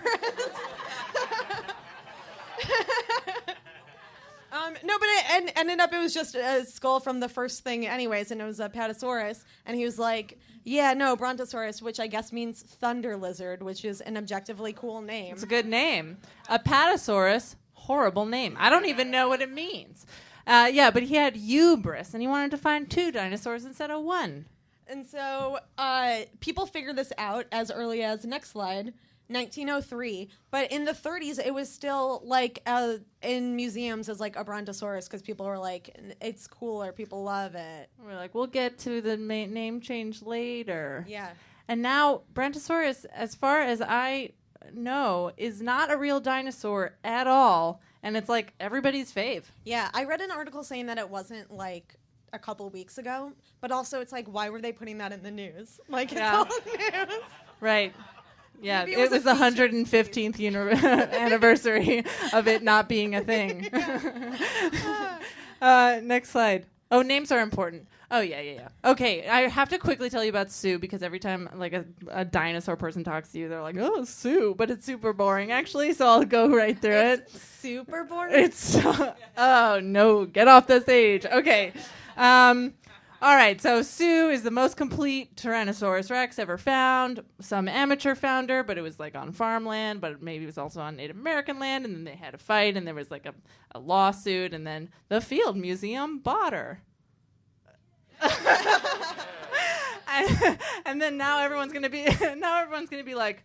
S2: No, but it ended up, it was just a skull from the first thing anyways, and it was a Apatosaurus. And he was like, "Yeah, no, Brontosaurus," which I guess means thunder lizard, which is an objectively cool name.
S1: It's a good name. Apatosaurus, horrible name. I don't even know what it means. Yeah, but he had hubris, and he wanted to find 2 dinosaurs instead of 1.
S2: And so people figured this out as early as, next slide, 1903. But in the 30s, it was still in museums as a Brontosaurus because people were like, it's cooler, people love it.
S1: We're like, we'll get to the name change later.
S2: Yeah.
S1: And now Brontosaurus, as far as I know, is not a real dinosaur at all. And it's everybody's fave.
S2: Yeah, I read an article saying that it wasn't a couple weeks ago, but also it's why were they putting that in the news? It's all news.
S1: Right. Yeah,
S2: Maybe
S1: it was the 115th anniversary of it not being a thing. Next slide. Oh, names are important. Oh, yeah. Okay, I have to quickly tell you about Sue because every time a dinosaur person talks to you, they're like, "Oh, Sue," but it's super boring actually, so I'll go right through it.
S2: Super boring?
S1: It's oh, no, get off the stage. Okay. All right, so Sue is the most complete Tyrannosaurus Rex ever found. Some amateur found her, but it was on farmland, but maybe it was also on Native American land, and then they had a fight, and there was a lawsuit, and then the Field Museum bought her. and then now everyone's gonna be like,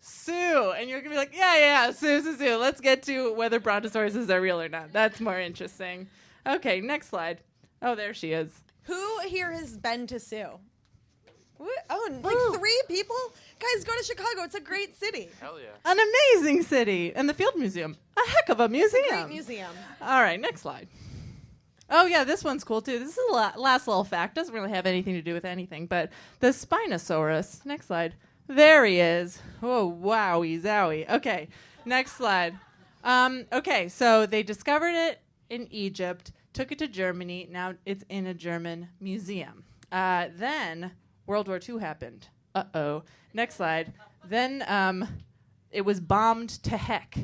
S1: Sue. And you're going to be like, yeah, Sue. Let's get to whether brontosauruses are real or not. That's more interesting. Okay, next slide. Oh, there she is.
S2: Who here has been to Sue? What? Oh,
S1: Ooh.
S2: like 3 people? Guys, go to Chicago. It's a great city.
S5: Hell yeah.
S1: An amazing city. And the Field Museum. A heck of a museum.
S2: Great museum.
S1: All right, next slide. Oh, yeah, this one's cool, too. This is the last little fact. Doesn't really have anything to do with anything, but the Spinosaurus. Next slide. There he is. Oh, wowie zowie. Okay, next slide. Okay, so they discovered it in Egypt, took it to Germany. Now it's in a German museum. Then World War II happened. Uh-oh. Next slide. Then it was bombed to heck.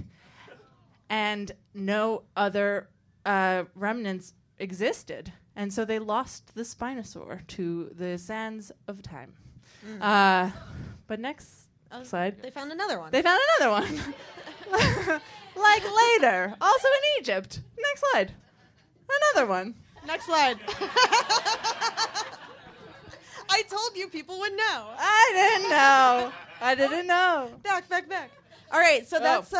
S1: And no other remnants existed. And so they lost the Spinosaur to the sands of time. But next slide.
S2: They found another one.
S1: They found another one. Like later. Also in Egypt. Next slide. Another one.
S2: Next slide. I told you people would know.
S1: I didn't know.
S2: Back. All right, so that's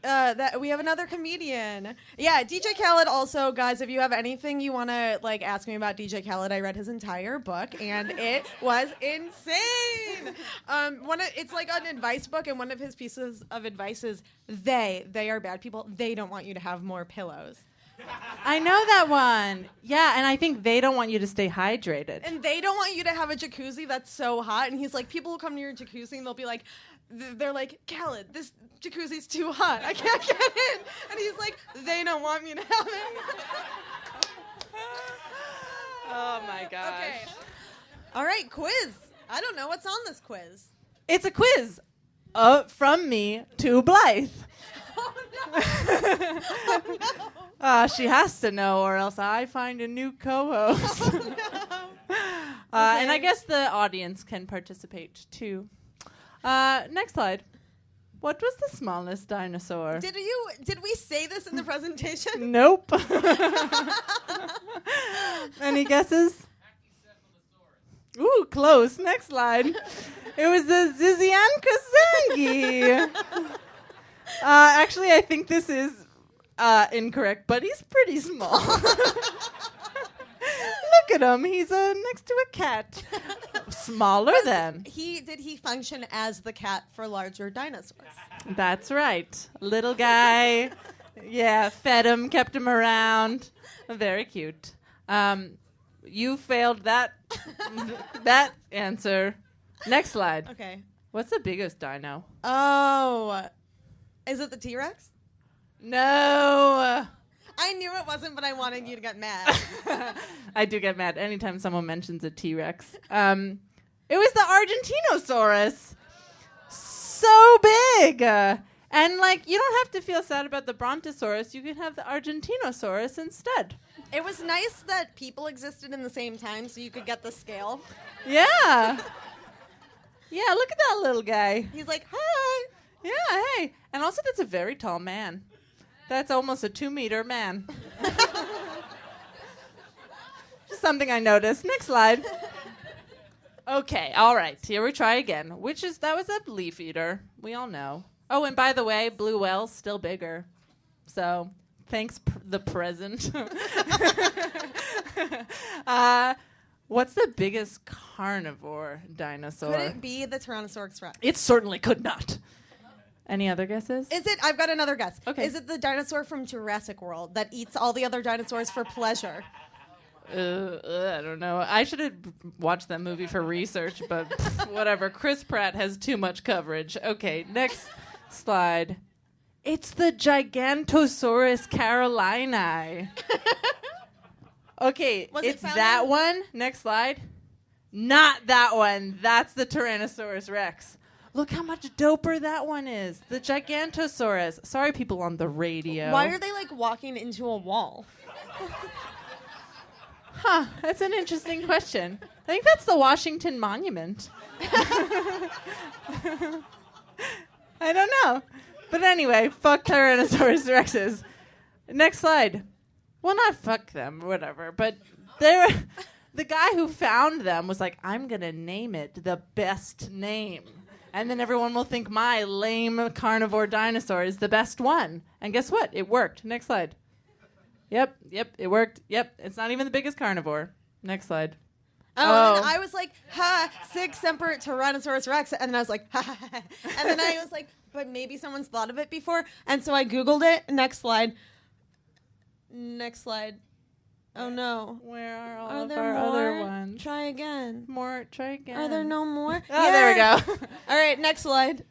S2: that we have another comedian. Yeah, DJ Khaled also, guys, if you have anything you want to like ask me about DJ Khaled, I read his entire book and it was insane. It's like an advice book, and one of his pieces of advice is they are bad people. They don't want you to have more pillows.
S1: I know that one. Yeah, and I think they don't want you to stay hydrated.
S2: And they don't want you to have a jacuzzi that's so hot. And he's like, people will come to your jacuzzi and they'll be like, they're like, Khaled, this jacuzzi's too hot. I can't get in. And he's like, they don't want me to have it.
S1: Oh my gosh.
S2: Okay. All right, quiz. I don't know what's on this quiz.
S1: It's a quiz from me to Blythe.
S2: Oh no. Oh no.
S1: She has to know, or else I find a new co-host.
S2: Oh, no.
S1: And I guess the audience can participate too. Next slide. What was the smallest dinosaur?
S2: Did we say this in the presentation?
S1: Nope. Any guesses? Ooh, close. Next slide. It was the Zizziankazangi. Actually, I think this is incorrect, but he's pretty small. Look at him. He's next to a cat. Smaller than.
S2: Did he function as the cat for larger dinosaurs?
S1: That's right. Little guy. Yeah, fed him, kept him around. Very cute. You failed that answer. Next slide.
S2: Okay.
S1: What's the biggest dino?
S2: Oh. Is it the T-Rex?
S1: No.
S2: I knew it wasn't, but I wanted you to get mad.
S1: I do get mad anytime someone mentions a T-Rex. It was the Argentinosaurus. So big. And, like, you don't have to feel sad about the Brontosaurus. You can have the Argentinosaurus instead.
S2: It was nice that people existed in the same time so you could get the scale.
S1: Yeah. Yeah, look at that little guy.
S2: He's like, hi.
S1: Yeah, hey. And also, that's a very tall man. That's almost a 2-meter man. Just something I noticed. Next slide. Okay, all right. Here we try again. That was a leaf eater. We all know. Oh, and by the way, blue whale's still bigger. So, thanks, the present. What's the biggest carnivore dinosaur?
S2: Could it be the Tyrannosaurus Rex?
S1: It certainly could not. Any other guesses?
S2: Is it? I've got another guess.
S1: Okay.
S2: Is it the dinosaur from Jurassic World that eats all the other dinosaurs for pleasure?
S1: I don't know. I should have watched that movie for research, but whatever. Chris Pratt has too much coverage. Okay, next slide. It's the Gigantosaurus carolini. Okay,
S2: Was it
S1: it's
S2: found
S1: that
S2: in-
S1: one. Next slide. Not that one. That's the Tyrannosaurus Rex. Look how much doper that one is. The Gigantosaurus. Sorry, people on the radio.
S2: Why are they like walking into a wall?
S1: Huh, that's an interesting question. I think that's the Washington Monument. I don't know. But anyway, fuck Tyrannosaurus Rexes. Next slide. Well, not fuck them, whatever. But the guy who found them was like, I'm going to name it the best name. And then everyone will think my lame carnivore dinosaur is the best one. And guess what? It worked. Next slide. Yep, it worked. Yep, it's not even the biggest carnivore. Next slide.
S2: Oh, and I was like, ha, Sig Semper Tyrannosaurus Rex. And then I was like, ha, ha, ha. And then I was like, but maybe someone's thought of it before. And so I Googled it. Next slide. Next slide. Oh, no.
S1: Where are all
S2: Are
S1: of
S2: there
S1: our
S2: more?
S1: other ones?
S2: Try again.
S1: Try again.
S2: Are there no more?
S1: Oh, there we go.
S2: All right, next slide.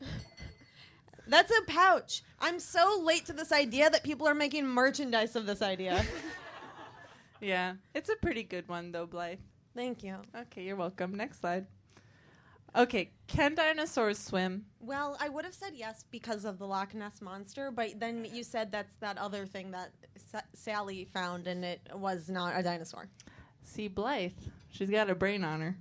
S2: That's a pouch. I'm so late to this idea that people are making merchandise of this idea.
S1: Yeah, it's a pretty good one, though, Blythe.
S2: Thank you.
S1: Okay, you're welcome. Next slide. Okay, can dinosaurs swim?
S2: Well, I would have said yes because of the Loch Ness Monster, but then you said that's that other thing that Sally found, and it was not a dinosaur.
S1: See, Blythe, she's got a brain on her.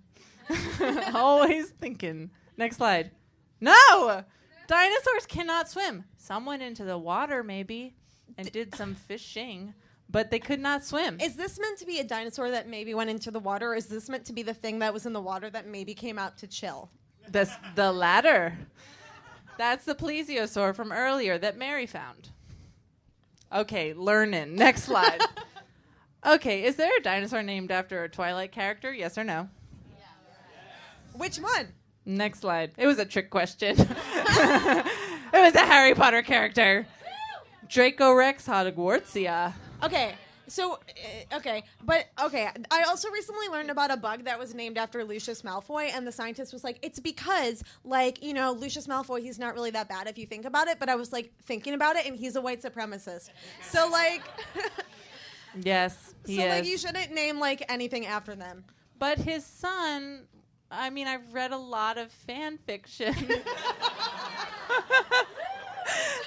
S1: Always thinking. Next slide. No! Dinosaurs cannot swim. Some went into the water, maybe, and did some fishing, but they could not swim.
S2: Is this meant to be a dinosaur that maybe went into the water, or is this meant to be the thing that was in the water that maybe came out to chill?
S1: The latter. That's the plesiosaur from earlier that Mary found. Okay, learning. Next slide. Okay, is there a dinosaur named after a Twilight character? Yes or no?
S2: Which one?
S1: Next slide. It was a trick question. It was a Harry Potter character. Draco Rex Hogwartsia.
S2: Okay, so, I also recently learned about a bug that was named after Lucius Malfoy, and the scientist was like, it's because, Lucius Malfoy, he's not really that bad if you think about it, but I was, thinking about it, and he's a white supremacist. So,
S1: Yes, he is.
S2: you shouldn't name, anything after them.
S1: But his son, I've read a lot of fan fiction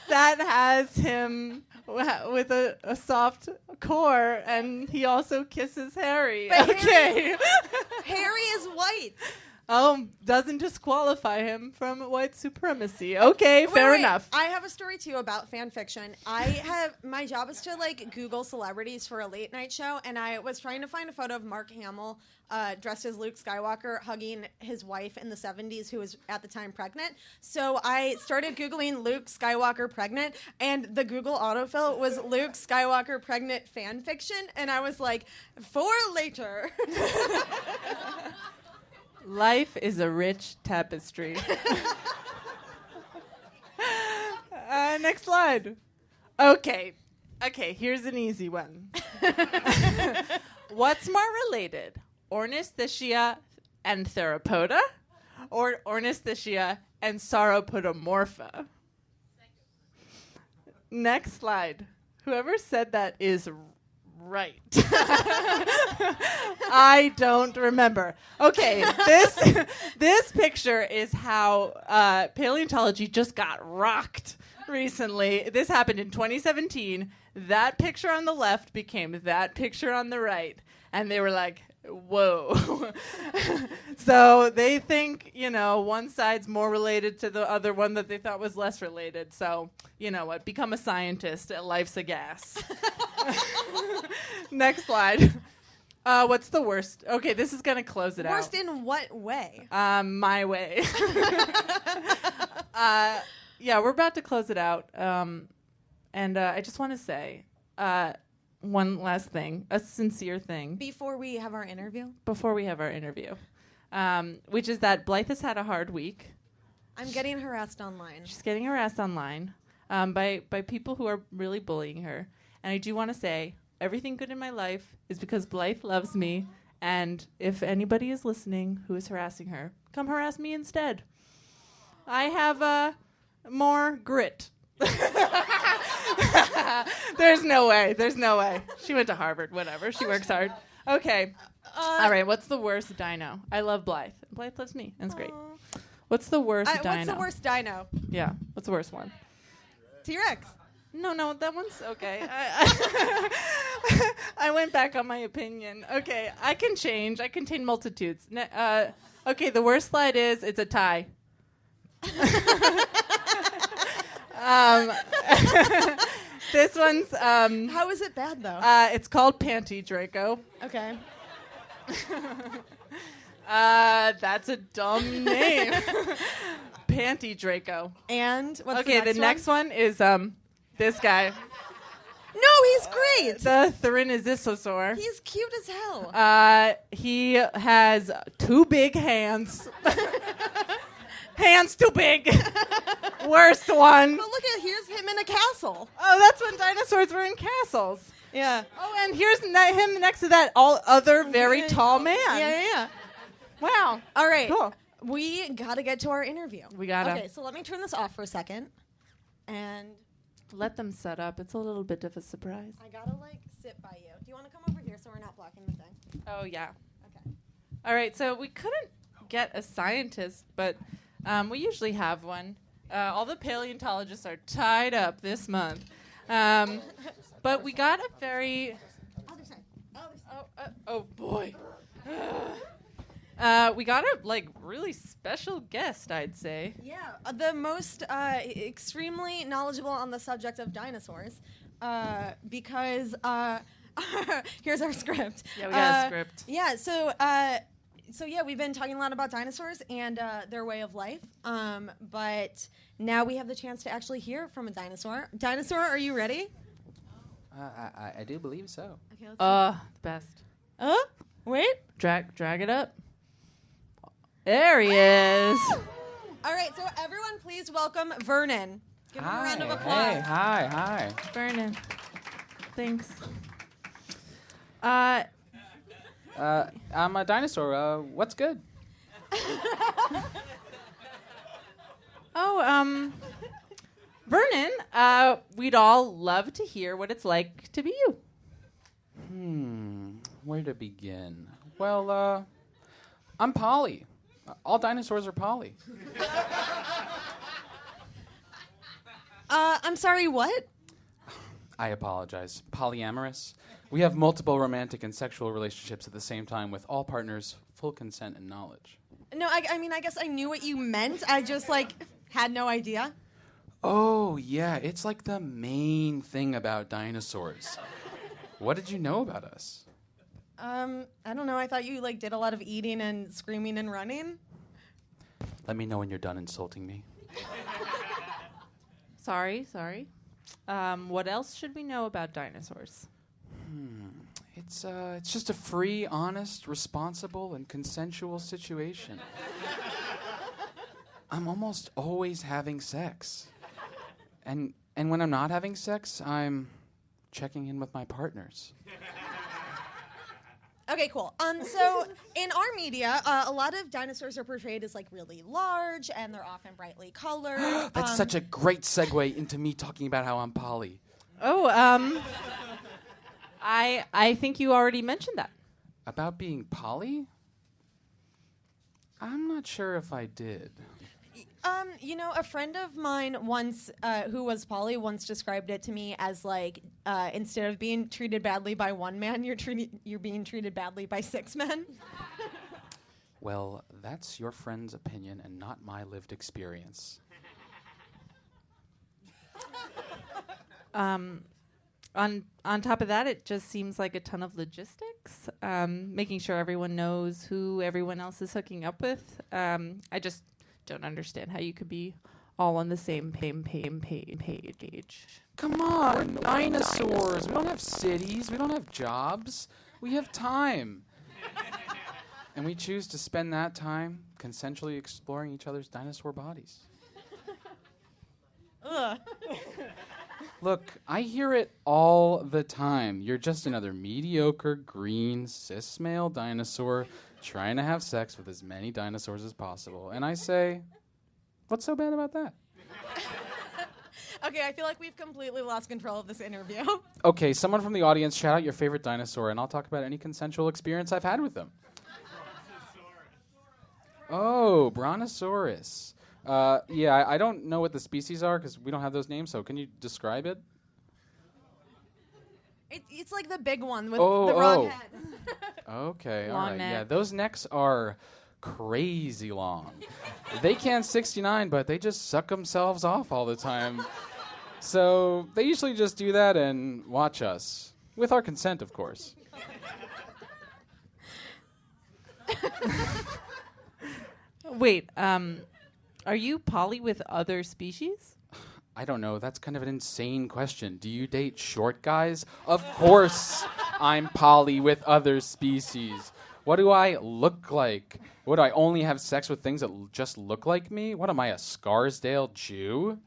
S1: that has him with a soft core, and he also kisses Harry.
S2: But
S1: okay.
S2: Harry is white.
S1: Oh, doesn't disqualify him from white supremacy. Okay, fair enough.
S2: I have a story too about fan fiction. My job is to Google celebrities for a late night show, and I was trying to find a photo of Mark Hamill dressed as Luke Skywalker hugging his wife in the 70s who was at the time pregnant. So I started Googling Luke Skywalker pregnant, and the Google autofill was Luke Skywalker pregnant fan fiction, and I was like, for later.
S1: Life is a rich tapestry. Next slide. Okay, here's an easy one. What's more related, Ornithischia and Theropoda, or Ornithischia and Sauropodomorpha? Next slide. Whoever said that is right. I don't remember. Okay, this picture is how paleontology just got rocked recently. This happened in 2017. That picture on the left became that picture on the right. And they were like, whoa. So they think, one side's more related to the other one that they thought was less related. So, you know what? Become a scientist. Life's a gas. Next slide. What's the worst? Okay, this is going to close it out.
S2: Worst in what way?
S1: My way. Yeah, we're about to close it out. And I just want to say one last thing, a sincere thing.
S2: Before we have our interview?
S1: Before we have our interview. Which is that Blythe has had a hard week.
S2: I'm getting harassed online.
S1: She's getting harassed online by people who are really bullying her. And I do want to say, everything good in my life is because Blythe loves me. And if anybody is listening who is harassing her, come harass me instead. I have more grit. There's no way. She went to Harvard, whatever. She works hard. Okay. All right, what's the worst dino? I love Blythe. Blythe loves me. That's great. What's the worst dino?
S2: What's the worst dino?
S1: Yeah, what's the worst one?
S2: T-Rex.
S1: No, that one's okay. I went back on my opinion. Okay, I can change. I contain multitudes. Okay, the worst slide is it's a tie. This one's
S2: How is it bad though?
S1: It's called Panty Draco.
S2: Okay.
S1: That's a dumb name. Panty Draco.
S2: And what's
S1: Okay,
S2: the
S1: next one is this guy.
S2: No, he's great.
S1: The Thrinozisosaur.
S2: He's cute as hell.
S1: He has 2 big hands. Hands too big. Worst one.
S2: But look at here's him in a castle.
S1: Oh, that's when dinosaurs were in castles.
S2: Yeah.
S1: Oh, and here's him next to that other very tall man.
S2: Yeah.
S1: Wow.
S2: All right.
S1: Cool.
S2: We gotta get to our interview.
S1: We gotta.
S2: Okay, so let me turn this off for a second. And
S1: Let them set up. It's a little bit of a surprise.
S2: I gotta sit by you. Do you want to come over here so we're not blocking the thing?
S1: Oh, yeah.
S2: Okay.
S1: All right, so we couldn't get a scientist, but we usually have one. All the paleontologists are tied up this month. But we got a very...
S2: Other side.
S1: Oh, boy. We got a really special guest, I'd say.
S2: Yeah, the most extremely knowledgeable on the subject of dinosaurs, because here's our script.
S1: Yeah, we got a script.
S2: Yeah, so yeah, we've been talking a lot about dinosaurs and their way of life, but now we have the chance to actually hear from a dinosaur. Dinosaur, are you ready?
S5: I do believe so.
S2: Okay, let's
S1: Best.
S2: wait.
S1: Drag it up. There he is.
S2: All right, so everyone, please welcome Vernon. Give him a round of applause.
S5: Hey, hi.
S1: Vernon. Thanks.
S5: I'm a dinosaur. What's good?
S1: Vernon, we'd all love to hear what it's like to be you.
S5: Where to begin? Well, I'm Polly. All dinosaurs are Polly.
S2: I'm sorry, what?
S5: I apologize. Polyamorous. We have multiple romantic and sexual relationships at the same time with all partners, full consent and knowledge.
S2: No, I mean, I guess I knew what you meant. I just, had no idea.
S5: Oh, yeah, it's the main thing about dinosaurs. What did you know about us?
S2: I don't know. I thought you, did a lot of eating and screaming and running.
S5: Let me know when you're done insulting me.
S1: Sorry. What else should we know about dinosaurs?
S5: It's just a free, honest, responsible, and consensual situation. I'm almost always having sex. And when I'm not having sex, I'm checking in with my partners.
S2: Okay, cool. So in our media, a lot of dinosaurs are portrayed as really large, and they're often brightly colored.
S5: That's such a great segue into me talking about how I'm Polly.
S1: Oh, I think you already mentioned that.
S5: About being Polly? I'm not sure if I did.
S2: A friend of mine once, who was poly, once described it to me as instead of being treated badly by one man, you're being treated badly by 6 men.
S5: Well, that's your friend's opinion and not my lived experience.
S1: On top of that, it just seems like a ton of logistics, making sure everyone knows who everyone else is hooking up with. I just don't understand how you could be all on the same page.
S5: Come on, we're dinosaurs. We don't have cities. We don't have jobs. We have time. And we choose to spend that time consensually exploring each other's dinosaur bodies.
S2: Ugh.
S5: Look, I hear it all the time. You're just another mediocre, green, cis male dinosaur trying to have sex with as many dinosaurs as possible. And I say, what's so bad about that?
S2: Okay, I feel like we've completely lost control of this interview.
S5: Okay, someone from the audience, shout out your favorite dinosaur, and I'll talk about any consensual experience I've had with them. Oh, Brontosaurus. Yeah, I don't know what the species are because we don't have those names, so can you describe it?
S2: It's like the big one with the wrong head.
S5: Okay,
S1: Long
S5: all right.
S1: neck.
S5: Yeah, those necks are crazy long. They can't 69, but they just suck themselves off all the time. So they usually just do that and watch us. With our consent, of course.
S1: Wait, are you poly with other species?
S5: I don't know. That's kind of an insane question. Do you date short guys? Of course I'm poly with other species. What do I look like? What do I only have sex with things that just look like me? What am I, a Scarsdale Jew?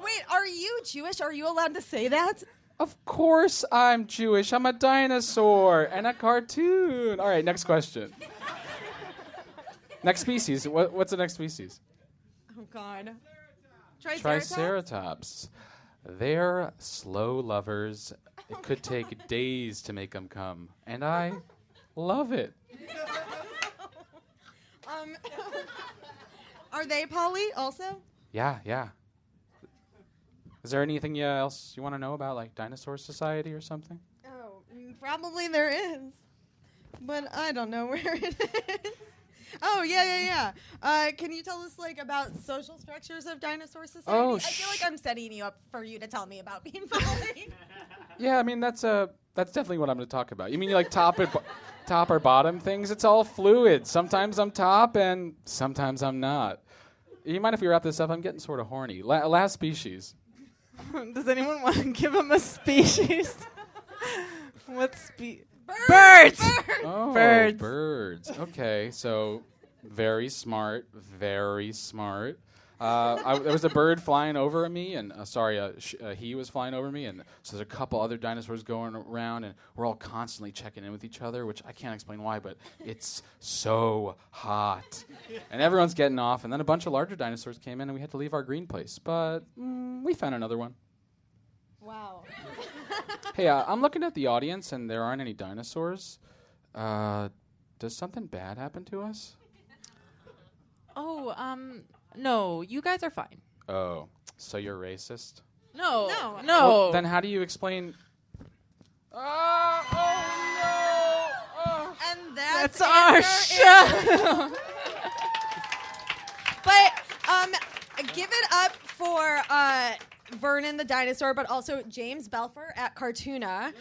S2: Wait, are you Jewish? Are you allowed to say that?
S5: Of course I'm Jewish. I'm a dinosaur and a cartoon. All right, next question. Next species. What's the next species?
S2: Oh, God.
S5: Triceratops. They're slow lovers. It could take days to make them come. And I love it.
S2: Are they poly also?
S5: Yeah. Is there anything else you want to know about, like Dinosaur Society or something?
S2: Oh, probably there is. But I don't know where it is. Oh, yeah. Can you tell us, like, about social structures of Dinosaur Society?
S5: Oh,
S2: I feel like I'm setting you up for you to tell me about being poly.
S5: Yeah, I mean, that's definitely what I'm going to talk about. You mean like top or bottom things? It's all fluid. Sometimes I'm top and sometimes I'm not. You mind if we wrap this up? I'm getting sort of horny. Last species.
S1: Does anyone want to give him a species? What Birds!
S5: Oh,
S1: Birds.
S5: birds. Okay, so very smart. There was a bird flying over me, and he was flying over me, and so there's a couple other dinosaurs going around, and we're all constantly checking in with each other, which I can't explain why, but it's so hot. And everyone's getting off, and then a bunch of larger dinosaurs came in, and we had to leave our green place, but we found another one.
S2: Wow.
S5: Hey, I'm looking at the audience, and there aren't any dinosaurs. Does something bad happen to us?
S1: Oh, no, you guys are fine.
S5: Oh, so you're racist?
S1: No.
S5: Well, then how do you explain...
S2: And
S1: That's our show.
S2: But give it up for Vernon the dinosaur, but also James Belfer at Cartoona.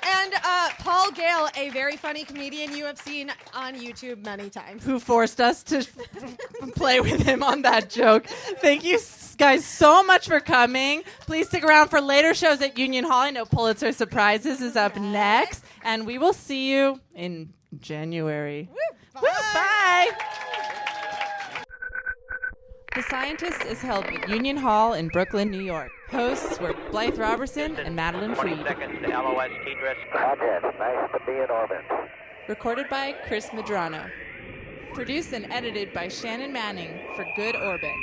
S2: And Paul Gale, a very funny comedian you have seen on YouTube many times.
S1: Who forced us to play with him on that joke. Thank you guys so much for coming. Please stick around for later shows at Union Hall. I know Pulitzer Surprises is up next. And we will see you in January.
S2: Woo, bye.
S1: Woo, bye. The Scientist is held at Union Hall in Brooklyn, New York. Hosts were Blythe Roberson and Madelyn
S6: 20
S1: Freed.
S6: seconds to LOS T-Dress.
S7: Roger. Nice to be in orbit.
S1: Recorded by Chris Medrano. Produced and edited by Shannon Manning for Good Orbit.